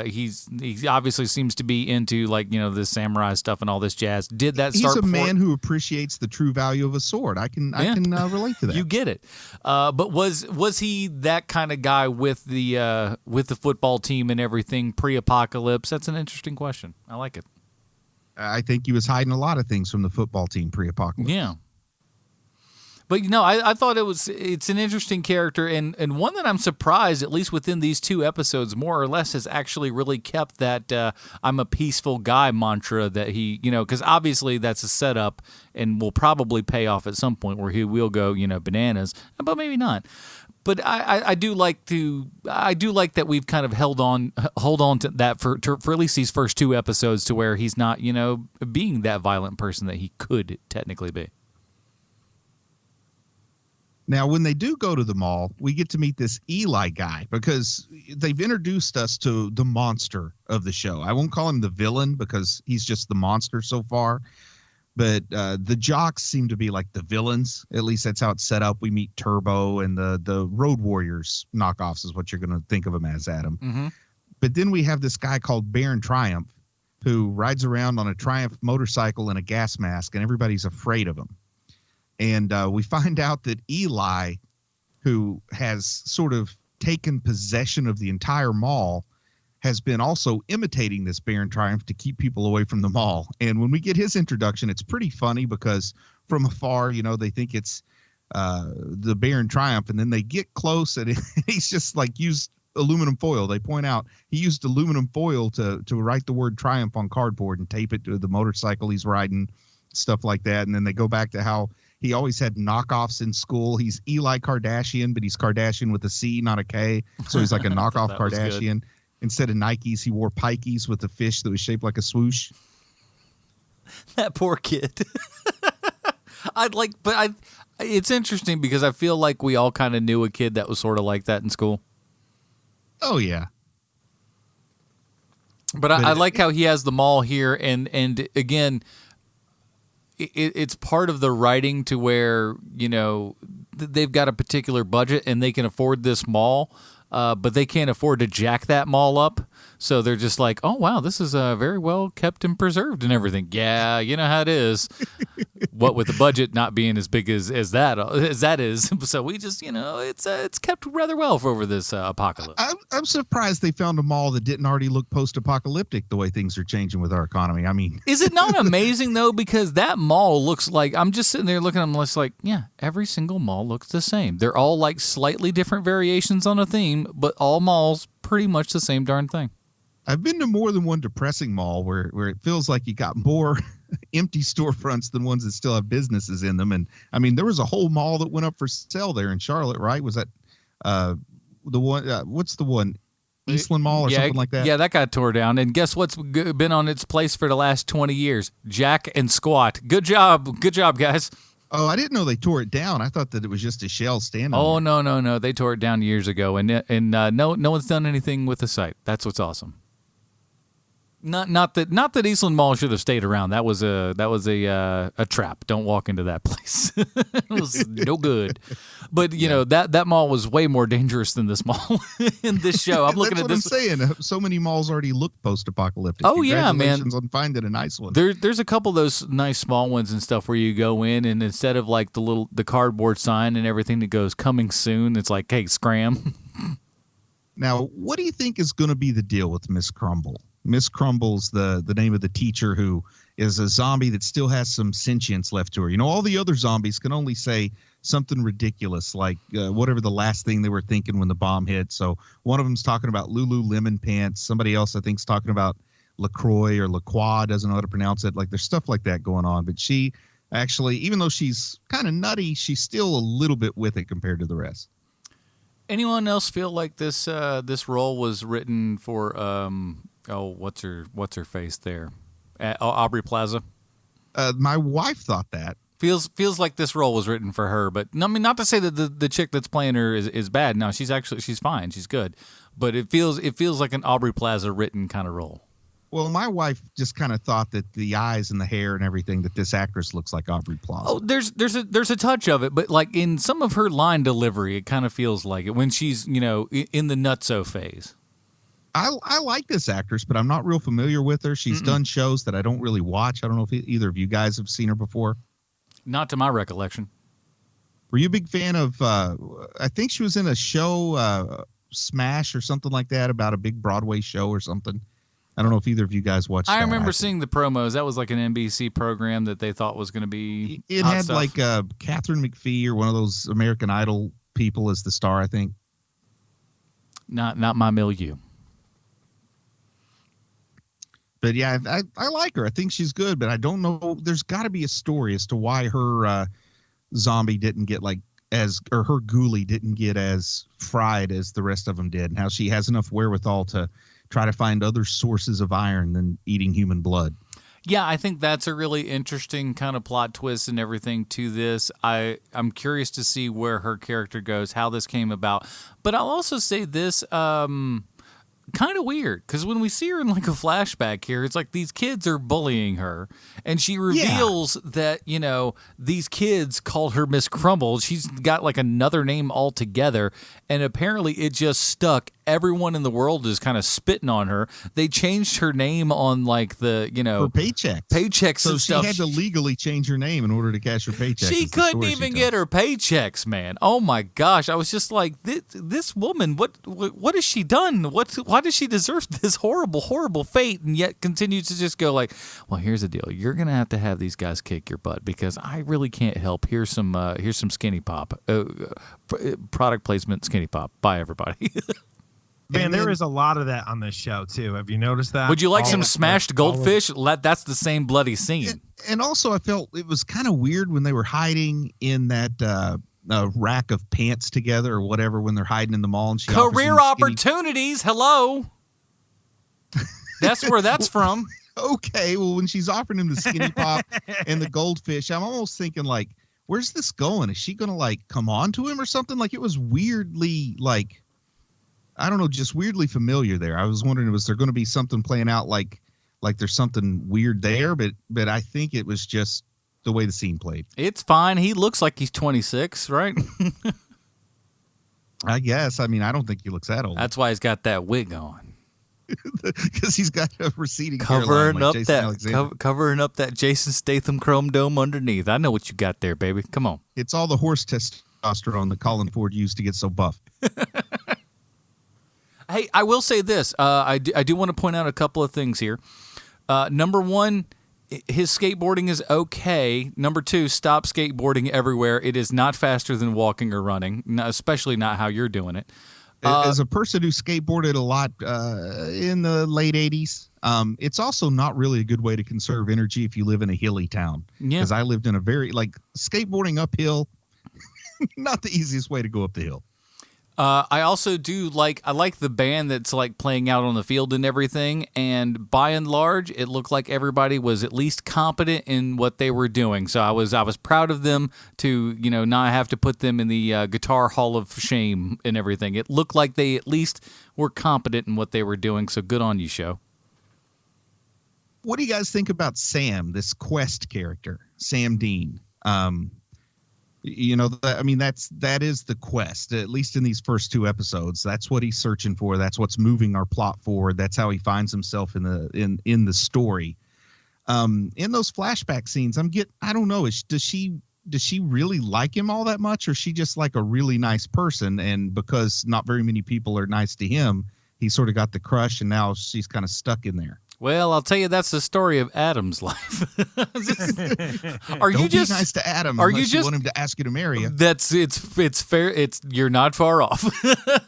A: he obviously seems to be into the samurai stuff and all this jazz. Did that start?
C: He's a man who appreciates the true value of a sword. I can relate to that.
A: You get it. But was he that kind of guy with the football team and everything pre-apocalypse? That's an interesting question. I like it.
C: I think he was hiding a lot of things from the football team pre-apocalypse.
A: Yeah. But, I thought it's an interesting character, and one that I'm surprised, at least within these 2 episodes, more or less has actually really kept that I'm a peaceful guy mantra that he, because obviously that's a setup and will probably pay off at some point where he will go, bananas, but maybe not. But I do like that we've kind of hold on to that for at least these first 2 episodes, to where he's not, being that violent person that he could technically be.
C: Now, when they do go to the mall, we get to meet this Eli guy, because they've introduced us to the monster of the show. I won't call him the villain, because he's just the monster so far. But the jocks seem to be like the villains. At least that's how it's set up. We meet Turbo, and the Road Warriors knockoffs is what you're going to think of them as, Adam.
A: Mm-hmm.
C: But then we have this guy called Baron Triumph, who rides around on a Triumph motorcycle in a gas mask, and everybody's afraid of him. And we find out that Eli, who has sort of taken possession of the entire mall, has been also imitating this Baron Triumph to keep people away from the mall. And when we get his introduction, it's pretty funny, because from afar, they think it's the Baron Triumph, and then they get close, and he's just used aluminum foil. They point out he used aluminum foil to write the word Triumph on cardboard and tape it to the motorcycle he's riding, stuff like that. And then they go back to how he always had knockoffs in school. He's Eli Kardashian, but he's Kardashian with a C, not a K. So he's like a knockoff Kardashian. Instead of Nikes, he wore Pikeys with a fish that was shaped like a swoosh.
A: That poor kid. It's interesting, because I feel like we all kind of knew a kid that was sort of like that in school.
C: Oh, yeah.
A: But I like how he has the mall here, and again, it's part of the writing to where, you know, they've got a particular budget and they can afford this mall, but they can't afford to jack that mall up. So they're just like, oh, wow, this is very well kept and preserved and everything. Yeah, you know how it is. What with the budget not being as big as that is. So we just, you know, it's kept rather well for over this apocalypse.
C: I'm surprised they found a mall that didn't already look post-apocalyptic the way things are changing with our economy. I mean,
A: is it not amazing though? Because that mall looks like, I'm just sitting there looking at them, just like, yeah, every single mall looks the same. They're all like slightly different variations on a theme, but all malls pretty much the same darn thing.
C: I've been to more than one depressing mall where it feels like you got more empty storefronts than ones that still have businesses in them. And I mean, there was a whole mall that went up for sale there in Charlotte, right? Was that the one? What's the one? Eastland Mall or something like that?
A: Yeah, that got tore down. And guess what's been on its place for the last 20 years? Jack and Squat. Good job, guys.
C: Oh, I didn't know they tore it down. I thought that it was just a shell standing
A: there.
C: No.
A: They tore it down years ago, and no one's done anything with the site. That's what's awesome. Not that Eastland Mall should have stayed around. That was a trap. Don't walk into that place. It was no good. But you know that mall was way more dangerous than this mall in this show. I'm looking at this.
C: That's what I'm saying. So many malls already look post-apocalyptic.
A: Oh yeah, man.
C: Congratulations on finding a nice one.
A: There's a couple of those nice small ones and stuff where you go in and instead of like the cardboard sign and everything that goes coming soon, it's like, hey, scram.
C: Now, what do you think is going to be the deal with Miss Crumble? Miss Crumble's the name of the teacher who is a zombie that still has some sentience left to her. You know, all the other zombies can only say something ridiculous like whatever the last thing they were thinking when the bomb hit. So one of them's talking about Lululemon pants. Somebody else, I think, is talking about LaCroix or LaCroix, doesn't know how to pronounce it. Like there's stuff like that going on. But she actually, even though she's kind of nutty, she's still a little bit with it compared to the rest.
A: Anyone else feel like this role was written for what's her face there? Aubrey Plaza?
C: My wife thought that.
A: Feels like this role was written for her, but I mean, not to say that the chick that's playing her is bad. No, she's fine. She's good. But it feels like an Aubrey Plaza written kind of role.
C: Well, my wife just kind of thought that the eyes and the hair and everything that this actress looks like Aubrey Plaza.
A: Oh, there's a touch of it, but like in some of her line delivery, it kind of feels like it when she's, you know, in the nutso phase.
C: I like this actress, but I'm not real familiar with her. She's done shows that I don't really watch. I don't know if either of you guys have seen her before. Not to my recollection. Were you a big fan of, I think she was in a show, Smash or something like that, about a big Broadway show or something. I don't know if either of you guys watched that.
A: I remember seeing the promos. That was like an NBC program that they thought was going to be
C: It had stuff. Like Catherine McPhee or one of those American Idol people as the star, I think.
A: Not my milieu.
C: But yeah, I like her. I think she's good, but I don't know. There's got to be a story as to why her zombie didn't get her ghoulie didn't get as fried as the rest of them did, and how she has enough wherewithal to try to find other sources of iron than eating human blood.
A: Yeah, I think that's a really interesting kind of plot twist and everything to this. I'm curious to see where her character goes, how this came about. But I'll also say this, kind of weird, because when we see her in like a flashback here, it's like these kids are bullying her, and she reveals that, you know, these kids called her Miss Crumble. She's got like another name altogether, and apparently it just stuck. Everyone in the world is kind of spitting on her. They changed her name on like the, you know,
C: her paychecks
A: so
C: and
A: stuff.
C: She had to legally change her name in order to cash her paychecks.
A: She couldn't even get her paychecks, man. Oh my gosh. I was just like, this woman, what has she done? Why does she deserve this horrible fate, and yet continues to just go like, well, here's the deal. You're going to have these guys kick your butt because I really can't help. Here's some Skinny Pop. Product placement, Skinny Pop. Bye, everybody.
G: Man, there is a lot of that on this show, too. Have you noticed that?
A: Would you like some smashed goldfish? That's the same bloody scene.
C: And also, I felt it was kind of weird when they were hiding in that rack of pants together or whatever when they're hiding in the mall. And
A: career opportunities, hello. That's where that's from.
C: Okay, well, when she's offering him the Skinny Pop and the goldfish, I'm almost thinking, like, where's this going? Is she going to, like, come on to him or something? Like, it was weirdly, like... I don't know, just weirdly familiar there. I was wondering, was there going to be something playing out like there's something weird there? But I think it was just the way the scene played.
A: It's fine. He looks like he's 26, right?
C: I guess. I mean, I don't think he looks that old.
A: That's why he's got that wig on.
C: Because he's got a receding
A: covering
C: hairline
A: up
C: like
A: that covering up that Jason Statham chrome dome underneath. I know what you got there, baby. Come on.
C: It's all the horse testosterone that Colin Ford used to get so buff.
A: Hey, I will say this. I do want to point out a couple of things here. Number one, his skateboarding is okay. Number two, stop skateboarding everywhere. It is not faster than walking or running, especially not how you're doing it.
C: As a person who skateboarded a lot in the late 80s, it's also not really a good way to conserve energy if you live in a hilly town. Because I lived in a very, skateboarding uphill, not the easiest way to go up the hill.
A: I also do I like the band that's playing out on the field and everything, and by and large, it looked like everybody was at least competent in what they were doing. So I was proud of them to not have to put them in the Guitar Hall of Shame and everything. It looked like they at least were competent in what they were doing. So good on you, show.
C: What do you guys think about Sam, this Quest character, Sam Dean? That is the quest, at least in these first two episodes. That's what he's searching for. That's what's moving our plot forward. That's how he finds himself in the story. In those flashback scenes, I don't know. Does she really like him all that much, or is she just like a really nice person? And because not very many people are nice to him, he sort of got the crush, and now she's kind of stuck in there.
A: Well, I'll tell you, that's the story of Adam's life.
C: Don't be nice to Adam unless you want him to ask you to marry you.
A: It's fair. You're not far off.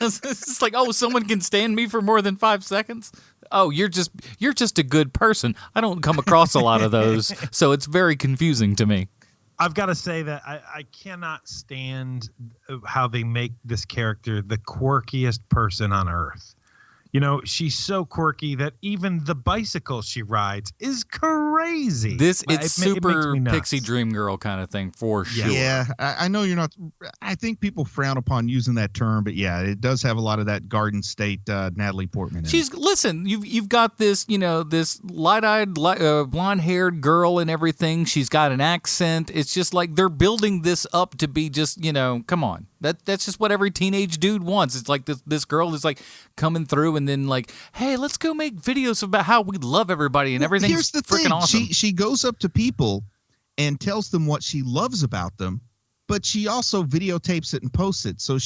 A: It's like, oh, someone can stand me for more than 5 seconds. Oh, you're just a good person. I don't come across a lot of those, so it's very confusing to me.
G: I've got to say that I cannot stand how they make this character the quirkiest person on earth. She's so quirky that even the bicycle she rides is crazy.
A: It's super Pixie Dream Girl kind of thing for sure.
C: Yeah, I know you're not. I think people frown upon using that term, but yeah, it does have a lot of that Garden State Natalie Portman.
A: Listen, you've got this, this light-eyed, blonde-haired girl and everything. She's got an accent. It's just like they're building this up to be just, come on. That's just what every teenage dude wants. It's like this girl is coming through and then hey, let's go make videos about how we love everybody and everything's
C: Here's the
A: freaking
C: thing.
A: awesome.
C: She goes up to people and tells them what she loves about them, but she also videotapes it and posts it. So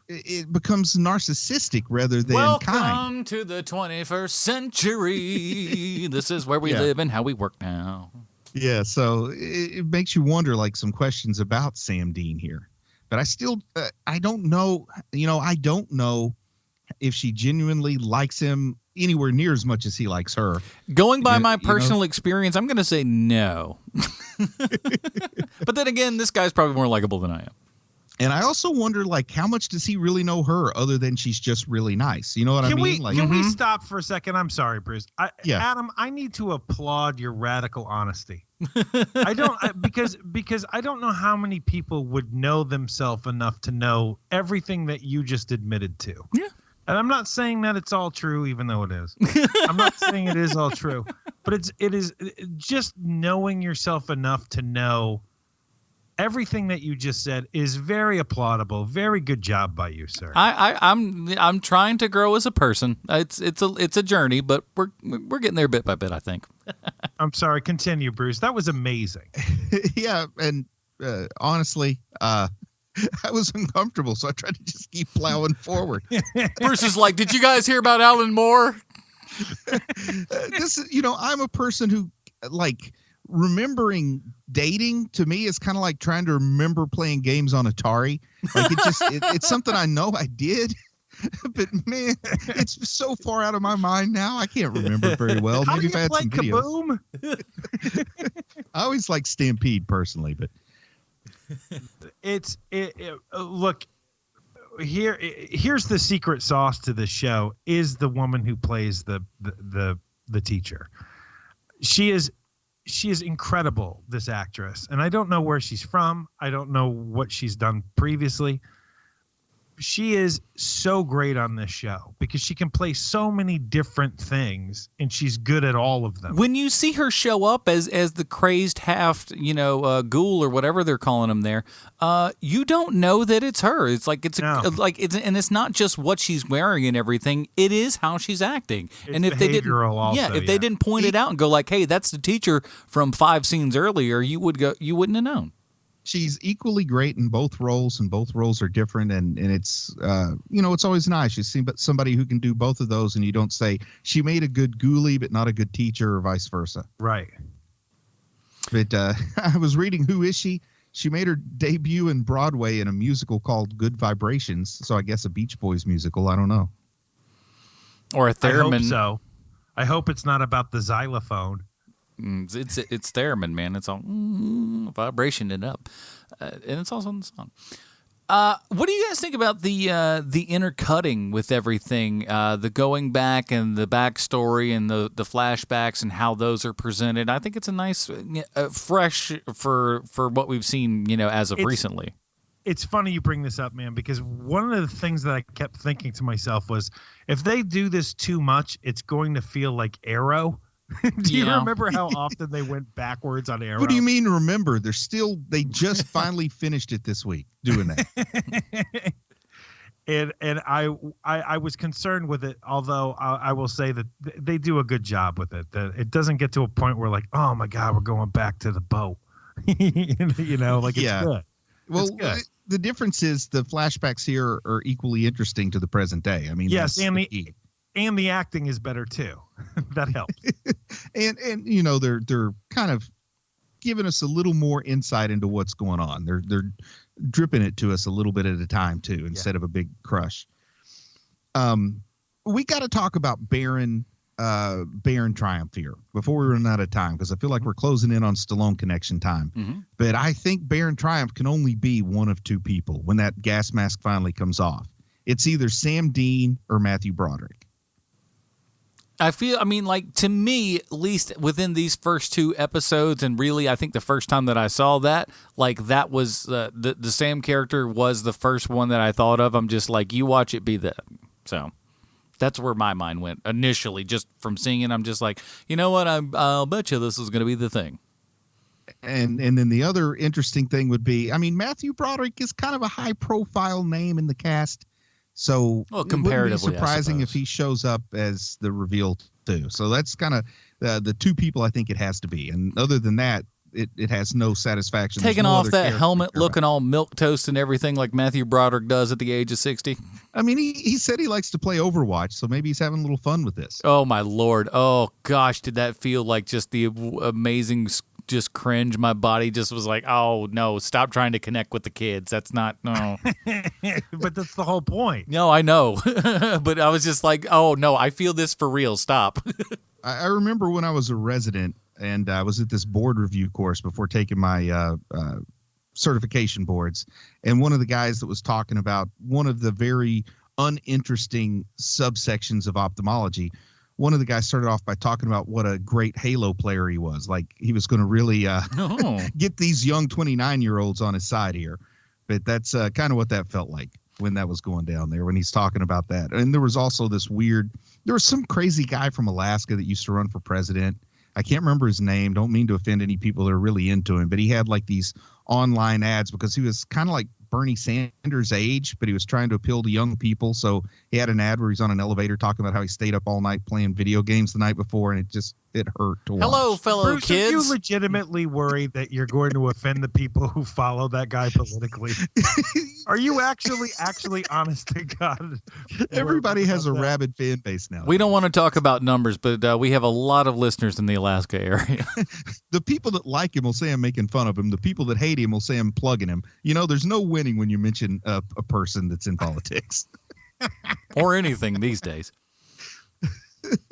C: it becomes narcissistic rather than kind.
A: Welcome to the 21st century. This is where we live and how we work now.
C: Yeah, so it makes you wonder some questions about Sam Dean here. But I still, I don't know, I don't know if she genuinely likes him anywhere near as much as he likes her.
A: Going by my personal experience, I'm going to say no. But then again, this guy's probably more likable than I am.
C: And I also wonder, how much does he really know her other than she's just really nice? You know what I mean?
G: Can we stop for a second? I'm sorry, Bruce. Adam, I need to applaud your radical honesty. I don't because I don't know how many people would know themselves enough to know everything that you just admitted to.
A: Yeah.
G: And I'm not saying that it's all true, even though it is. I'm not saying it is all true, but it is just knowing yourself enough to know everything that you just said is very applaudable. Very good job by you, sir.
A: I'm trying to grow as a person. It's a journey, but we're getting there bit by bit, I think.
G: I'm sorry. Continue, Bruce. That was amazing.
C: Yeah, and honestly, I was uncomfortable, so I tried to just keep plowing forward.
A: Bruce is like, did you guys hear about Alan Moore?
C: I'm a person who remembering dating to me is kind of like trying to remember playing games on Atari. It's something I know I did, but man, it's so far out of my mind now. I can't remember very well.
G: How
C: Maybe
G: do
C: if I
G: you
C: had
G: play
C: some videos.
G: Kaboom?
C: I always like Stampede personally, but
G: look, here's the secret sauce to the show is the woman who plays the teacher. She is incredible, this actress, and I don't know where she's from. I don't know what she's done previously. she is so great on this show because she can play so many different things and she's good at all of them.
A: When you see her show up as the crazed half, ghoul or whatever they're calling him there, you don't know that it's her. It's like and it's not just what she's wearing and everything. It is how she's acting.
G: It's
A: and if they didn't, they didn't point it out and go like, "Hey, that's the teacher from 5 scenes earlier," you wouldn't have known.
C: She's equally great in both roles, and both roles are different. And it's, it's always nice. You see somebody who can do both of those, and you don't say she made a good ghoulie, but not a good teacher, or vice versa.
G: Right.
C: But I was reading Who Is She? She made her debut in Broadway in a musical called Good Vibrations. So I guess a Beach Boys musical. I don't know.
A: Or a theremin.
G: I hope so. I hope it's not about the xylophone.
A: It's theremin, man. It's all vibration it up, and it's also on the song. What do you guys think about the intercutting with everything, the going back and the backstory and the flashbacks and how those are presented? I think it's a nice, fresh for what we've seen, as of recently.
G: It's funny you bring this up, man, because one of the things that I kept thinking to myself was, if they do this too much, it's going to feel like Arrow. Do you remember how often they went backwards on Arrow?
C: What do you mean remember? They just finally finished it this week doing that.
G: and I was concerned with it, although I will say that they do a good job with it. That it doesn't get to a point where like, oh my God, we're going back to the boat. It's good.
C: Well,
G: it's good.
C: The difference is the flashbacks here are equally interesting to the present day. I mean,
G: yes, and the acting is better too. That helps.
C: and they're kind of giving us a little more insight into what's going on. They're dripping it to us a little bit at a time too, instead of a big crush. We got to talk about Baron Triumph here before we run out of time, because I feel like we're closing in on Stallone connection time.
A: Mm-hmm.
C: But I think Baron Triumph can only be one of two people when that gas mask finally comes off. It's either Sam Dean or Matthew Broderick.
A: To me, at least within these first 2 episodes, and really, I think the first time that I saw that, that was the Sam character was the first one that I thought of. I'm just like, you watch it be that. So that's where my mind went initially, just from seeing it. I'm just like, you know what? I'll bet you this is going to be the thing.
C: And then the other interesting thing would be, Matthew Broderick is kind of a high profile name in the cast. So
A: comparatively,
C: it wouldn't be surprising if he shows up as the reveal too. So that's kind of the two people I think it has to be. And other than that, it has no satisfaction.
A: Taking off that helmet, looking all milquetoast and everything like Matthew Broderick does at the age of 60.
C: He said he likes to play Overwatch, so maybe he's having a little fun with this.
A: Oh my Lord! Oh gosh, did that feel like just the amazing? Just cringe. My body just was like, oh no, stop trying to connect with the kids. That's not, no.
G: But that's the whole point.
A: No, I know. But I was just like, oh no, I feel this for real. Stop.
C: I remember when I was a resident and I was at this board review course before taking my certification boards. And one of the guys that was talking about one of the very uninteresting subsections of ophthalmology, one of the guys started off by talking about what a great Halo player he was. Like he was going to really get these young 29-year-olds on his side here. But that's kind of what that felt like when that was going down there, when he's talking about that. And there was also there was some crazy guy from Alaska that used to run for president. I can't remember his name. Don't mean to offend any people that are really into him, but he had like these online ads because he was kind of like Bernie Sanders' age, but he was trying to appeal to young people. So he had an ad where he's on an elevator talking about how he stayed up all night playing video games the night before, and it hurt to watch.
A: Hello, fellow
G: Bruce,
A: kids.
G: Are you legitimately worried that you're going to offend the people who follow that guy politically? Are you actually honest to God?
C: Everybody has a rabid fan base now.
A: We don't want to talk about numbers, but we have a lot of listeners in the Alaska area.
C: The people that like him will say I'm making fun of him. The people that hate him will say I'm plugging him. There's no winning when you mention a person that's in politics.
A: Or anything these days.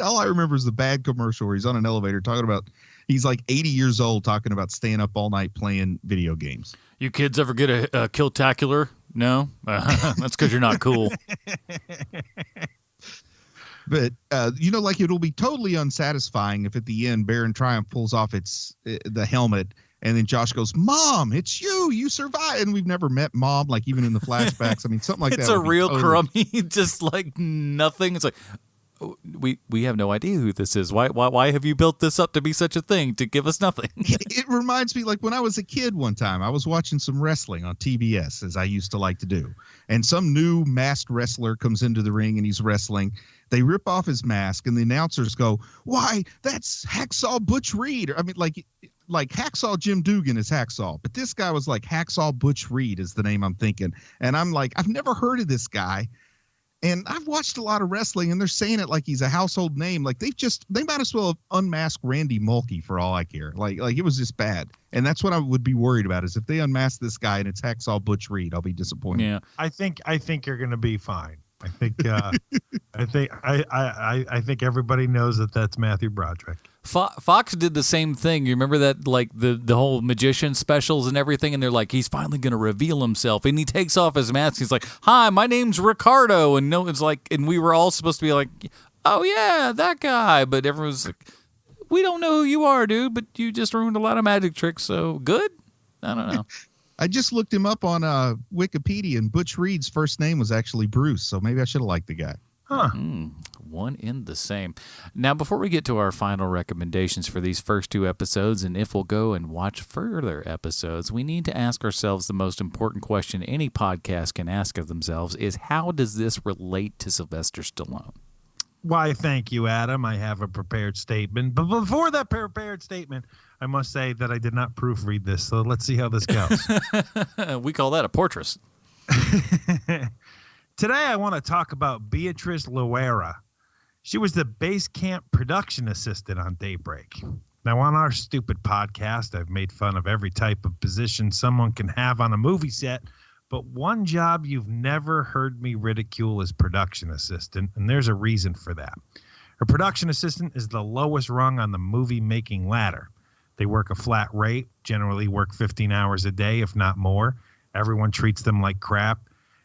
C: All I remember is the bad commercial where he's on an elevator talking about he's like 80 years old talking about staying up all night playing video games.
A: You kids ever get a Kill-tacular? No? That's because you're not cool.
C: But, it'll be totally unsatisfying if at the end Baron Triumph pulls off the helmet And then Josh goes, "Mom, it's you. You survived." And we've never met Mom, like even in the flashbacks. I mean, something like
A: it's
C: that.
A: It's a real crummy, just like nothing. It's like, we have no idea who this is. Why have you built this up to be such a thing to give us nothing?
C: It reminds me, like when I was a kid one time, I was watching some wrestling on TBS, as I used to like to do. And some new masked wrestler comes into the ring and he's wrestling. They rip off his mask and the announcers go, "Why, that's Hacksaw Butch Reed." I mean, like Hacksaw Jim Dugan is Hacksaw, but this guy was like Hacksaw Butch Reed is the name I'm thinking. And I'm like, I've never heard of this guy. And I've watched a lot of wrestling, and they're saying it like he's a household name. Like they might as well have unmasked Randy Mulkey for all I care. Like it was just bad. And that's what I would be worried about is if they unmask this guy and it's Hacksaw Butch Reed, I'll be disappointed.
A: Yeah,
G: I think you're going to be fine. I think I think everybody knows that that's Matthew Broderick.
A: Fox did the same thing. You remember that, like the whole magician specials and everything, and they're like, he's finally going to reveal himself, and he takes off his mask. He's like, "Hi, my name's Ricardo," and no, it's like, and we were all supposed to be like, "Oh yeah, that guy," but everyone's like, "We don't know who you are, dude, but you just ruined a lot of magic tricks, so good." I don't know.
C: I just looked him up on Wikipedia, and Butch Reed's first name was actually Bruce, so maybe I should have liked the guy.
G: Huh.
A: One in the same. Now, before we get to our final recommendations for these first two episodes, and if we'll go and watch further episodes, we need to ask ourselves the most important question any podcast can ask of themselves is, how does this relate to Sylvester Stallone?
G: Why, thank you, Adam. I have a prepared statement. But before that prepared statement, I must say that I did not proofread this, so let's see how this goes.
A: We call that a portrait.
G: Today, I want to talk about Beatrice Loera. She was the base camp production assistant on Daybreak. Now, on our stupid podcast, I've made fun of every type of position someone can have on a movie set, but one job you've never heard me ridicule is production assistant, and there's a reason for that. A production assistant is the lowest rung on the movie-making ladder. They work a flat rate, generally work 15 hours a day, if not more. Everyone treats them like crap.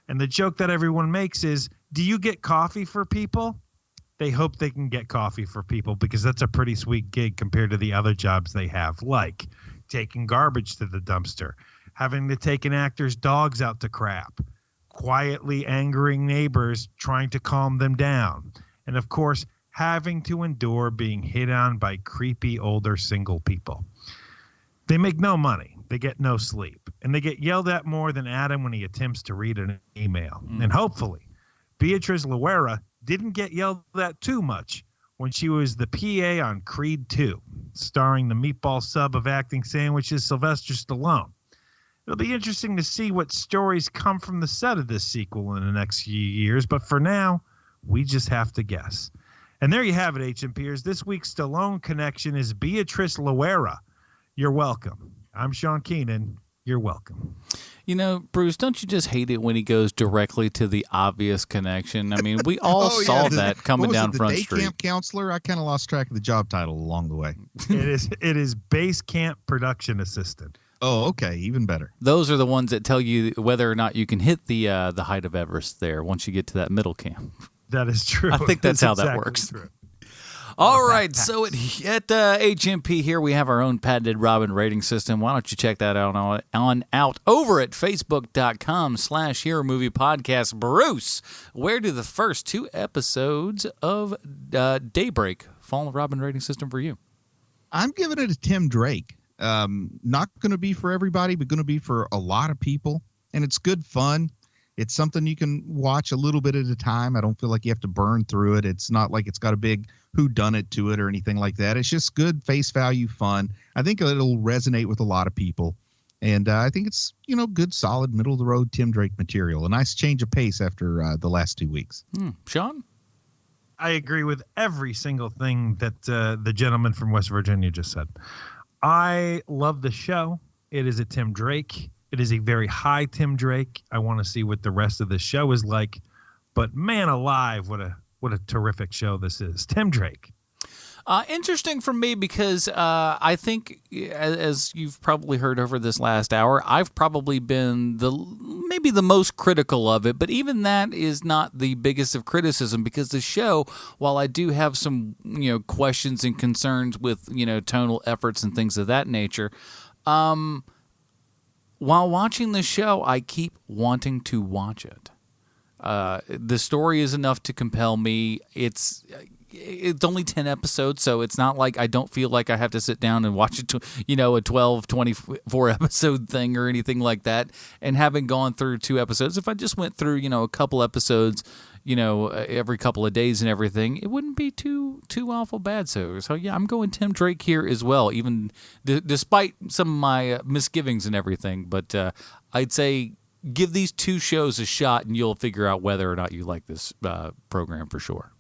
G: And the joke that everyone makes is, do you get coffee for people? They hope they can get coffee for people because that's a pretty sweet gig compared to the other jobs they have, like taking garbage to the dumpster, having to take an actor's dogs out to crap, quietly angering neighbors trying to calm them down, and of course, having to endure being hit on by creepy older single people. They make no money. They get no sleep. And they get yelled at more than Adam when he attempts to read an email. And hopefully, Beatrice Loera didn't get yelled at too much when she was the PA on Creed 2, starring the meatball sub of acting sandwiches Sylvester Stallone. It'll be interesting to see what stories come from the set of this sequel in the next few years, but for now, we just have to guess. And there you have it, HMPers. This week's Stallone connection is Beatrice Loera. You're welcome. I'm Sean Keenan. You're welcome.
A: You know, Bruce, don't you just hate it when he goes directly to the obvious connection? I mean, we all saw that coming down Front Street.
C: The day camp counselor? I kind of lost track of the job title along the way.
G: It is base camp production assistant.
C: Oh, okay, even better.
A: Those are the ones that tell you whether or not you can hit the height of Everest there once you get to that middle camp.
G: That is true.
A: I think that's how that works.
G: True.
A: All right, so at HMP here, we have our own patented Robin rating system. Why don't you check that out out over at facebook.com/Hero Movie Podcast. Bruce, where do the first two episodes of Daybreak fall in the Robin rating system for you?
C: I'm giving it a Tim Drake. Not going to be for everybody, but going to be for a lot of people. And it's good fun. It's something you can watch a little bit at a time. I don't feel like you have to burn through it. It's not like it's got a big whodunit to it or anything like that. It's just good face value fun. I think it'll resonate with a lot of people. And I think it's, good, solid, middle-of-the-road Tim Drake material. A nice change of pace after the last 2 weeks.
A: Sean?
G: I agree with every single thing that the gentleman from West Virginia just said. I love the show. It is a Tim Drake. It is a very high Tim Drake. I want to see what the rest of the show is like. But man alive, what a terrific show this is. Tim Drake.
A: Interesting for me because I think, as you've probably heard over this last hour, I've probably been maybe the most critical of it, but even that is not the biggest of criticism because the show, while I do have some questions and concerns with tonal efforts and things of that nature, While watching the show, I keep wanting to watch it. The story is enough to compel me. It's only 10 episodes, so it's not like I don't feel like I have to sit down and watch it, a 12, 24 episode thing or anything like that. And having gone through 2 episodes, if I just went through, a couple episodes, every couple of days and everything, it wouldn't be too awful bad. So yeah, I'm going Tim Drake here as well, even despite some of my misgivings and everything. But I'd say give these 2 shows a shot, and you'll figure out whether or not you like this program for sure.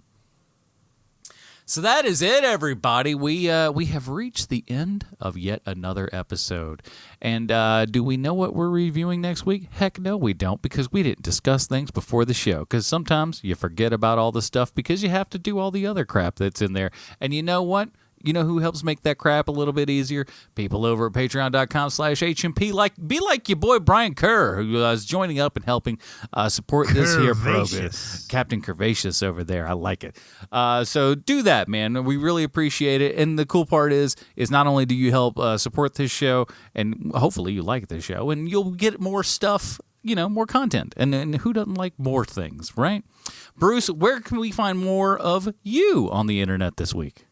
A: So that is it, everybody. We have reached the end of yet another episode. And do we know what we're reviewing next week? Heck no, we don't, because we didn't discuss things before the show. Because sometimes you forget about all the stuff because you have to do all the other crap that's in there. And you know what? You know who helps make that crap a little bit easier? People over at patreon.com/HMP. Be like your boy Brian Kerr, who is joining up and helping support this here program. Captain Curvaceous over there. I like it. So do that, man. We really appreciate it. And the cool part is not only do you help support this show, and hopefully you like this show, and you'll get more stuff, more content. And who doesn't like more things, right? Bruce, where can we find more of you on the internet this week?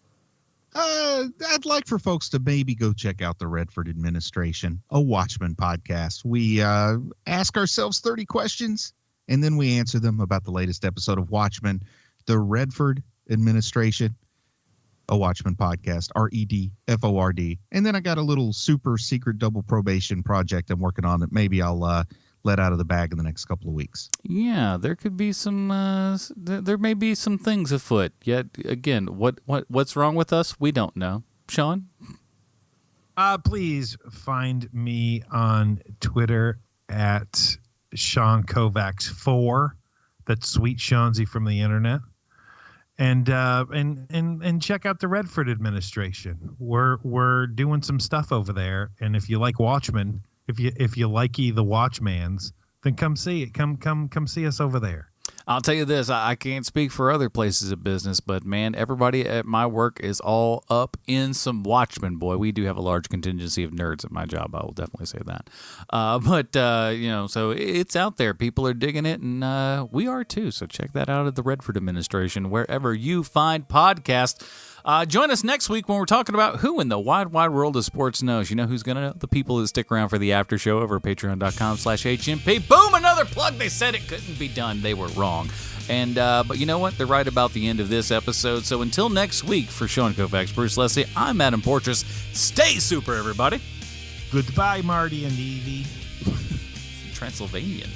C: I'd like for folks to maybe go check out the Redford Administration, a Watchmen podcast. We ask ourselves 30 questions, and then we answer them about the latest episode of Watchmen, the Redford Administration, a Watchmen podcast, REDFORD. And then I got a little super secret double probation project I'm working on that maybe I'll let out of the bag in the next couple of weeks.
A: Yeah, there could be some. There may be some things afoot. Yet again, what's wrong with us? We don't know. Sean,
G: please find me on Twitter at Sean Kovacs 4. That's Sweet Seansy from the internet. And check out the Redford Administration. We're doing some stuff over there. And if you like Watchmen, if you like the Watchmans, then come see it. Come see us over there.
A: I'll tell you this, I can't speak for other places of business, but man, everybody at my work is all up in some Watchmen. Boy, we do have a large contingency of nerds at my job. I will definitely say that. So it's out there. People are digging it, and we are too. So check that out at the Redford Administration, wherever you find podcasts. Join us next week when we're talking about who in the wide world of sports knows. You know who's going to know? The people that stick around for the after show over at patreon.com/HMP. Boom, another plug. They said it couldn't be done. They were wrong. And but you know what? They're right about the end of this episode. So until next week, for Sean Kovacs, Bruce Leslie, I'm Adam Portrais. Stay super, everybody.
G: Goodbye, Marty and Evie.
A: Transylvanian.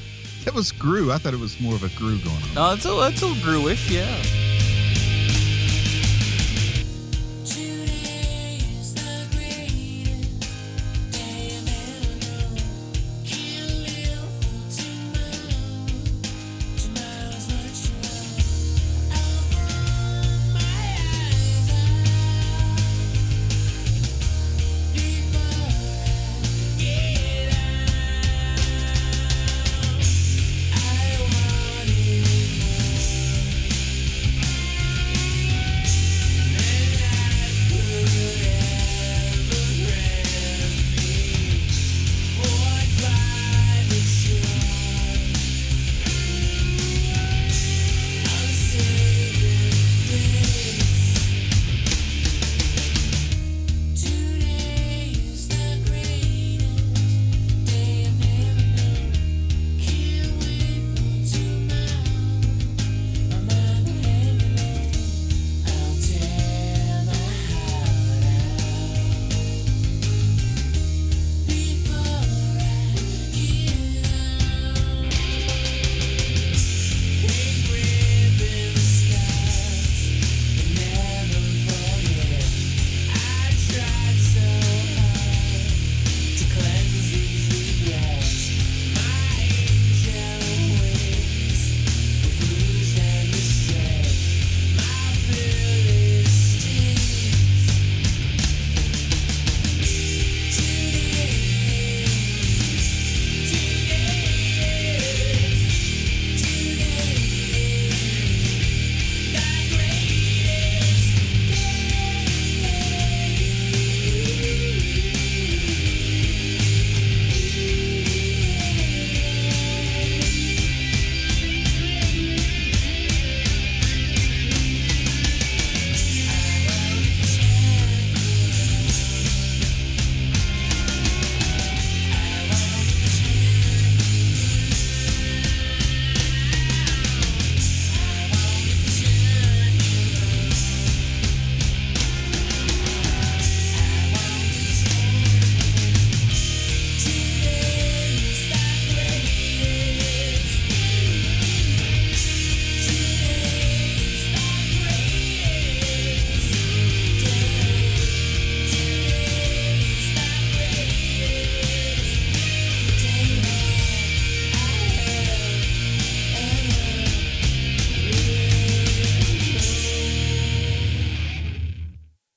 C: That was Gru. I thought it was more of a Gru going on.
A: No, it's a little Gru-ish, yeah.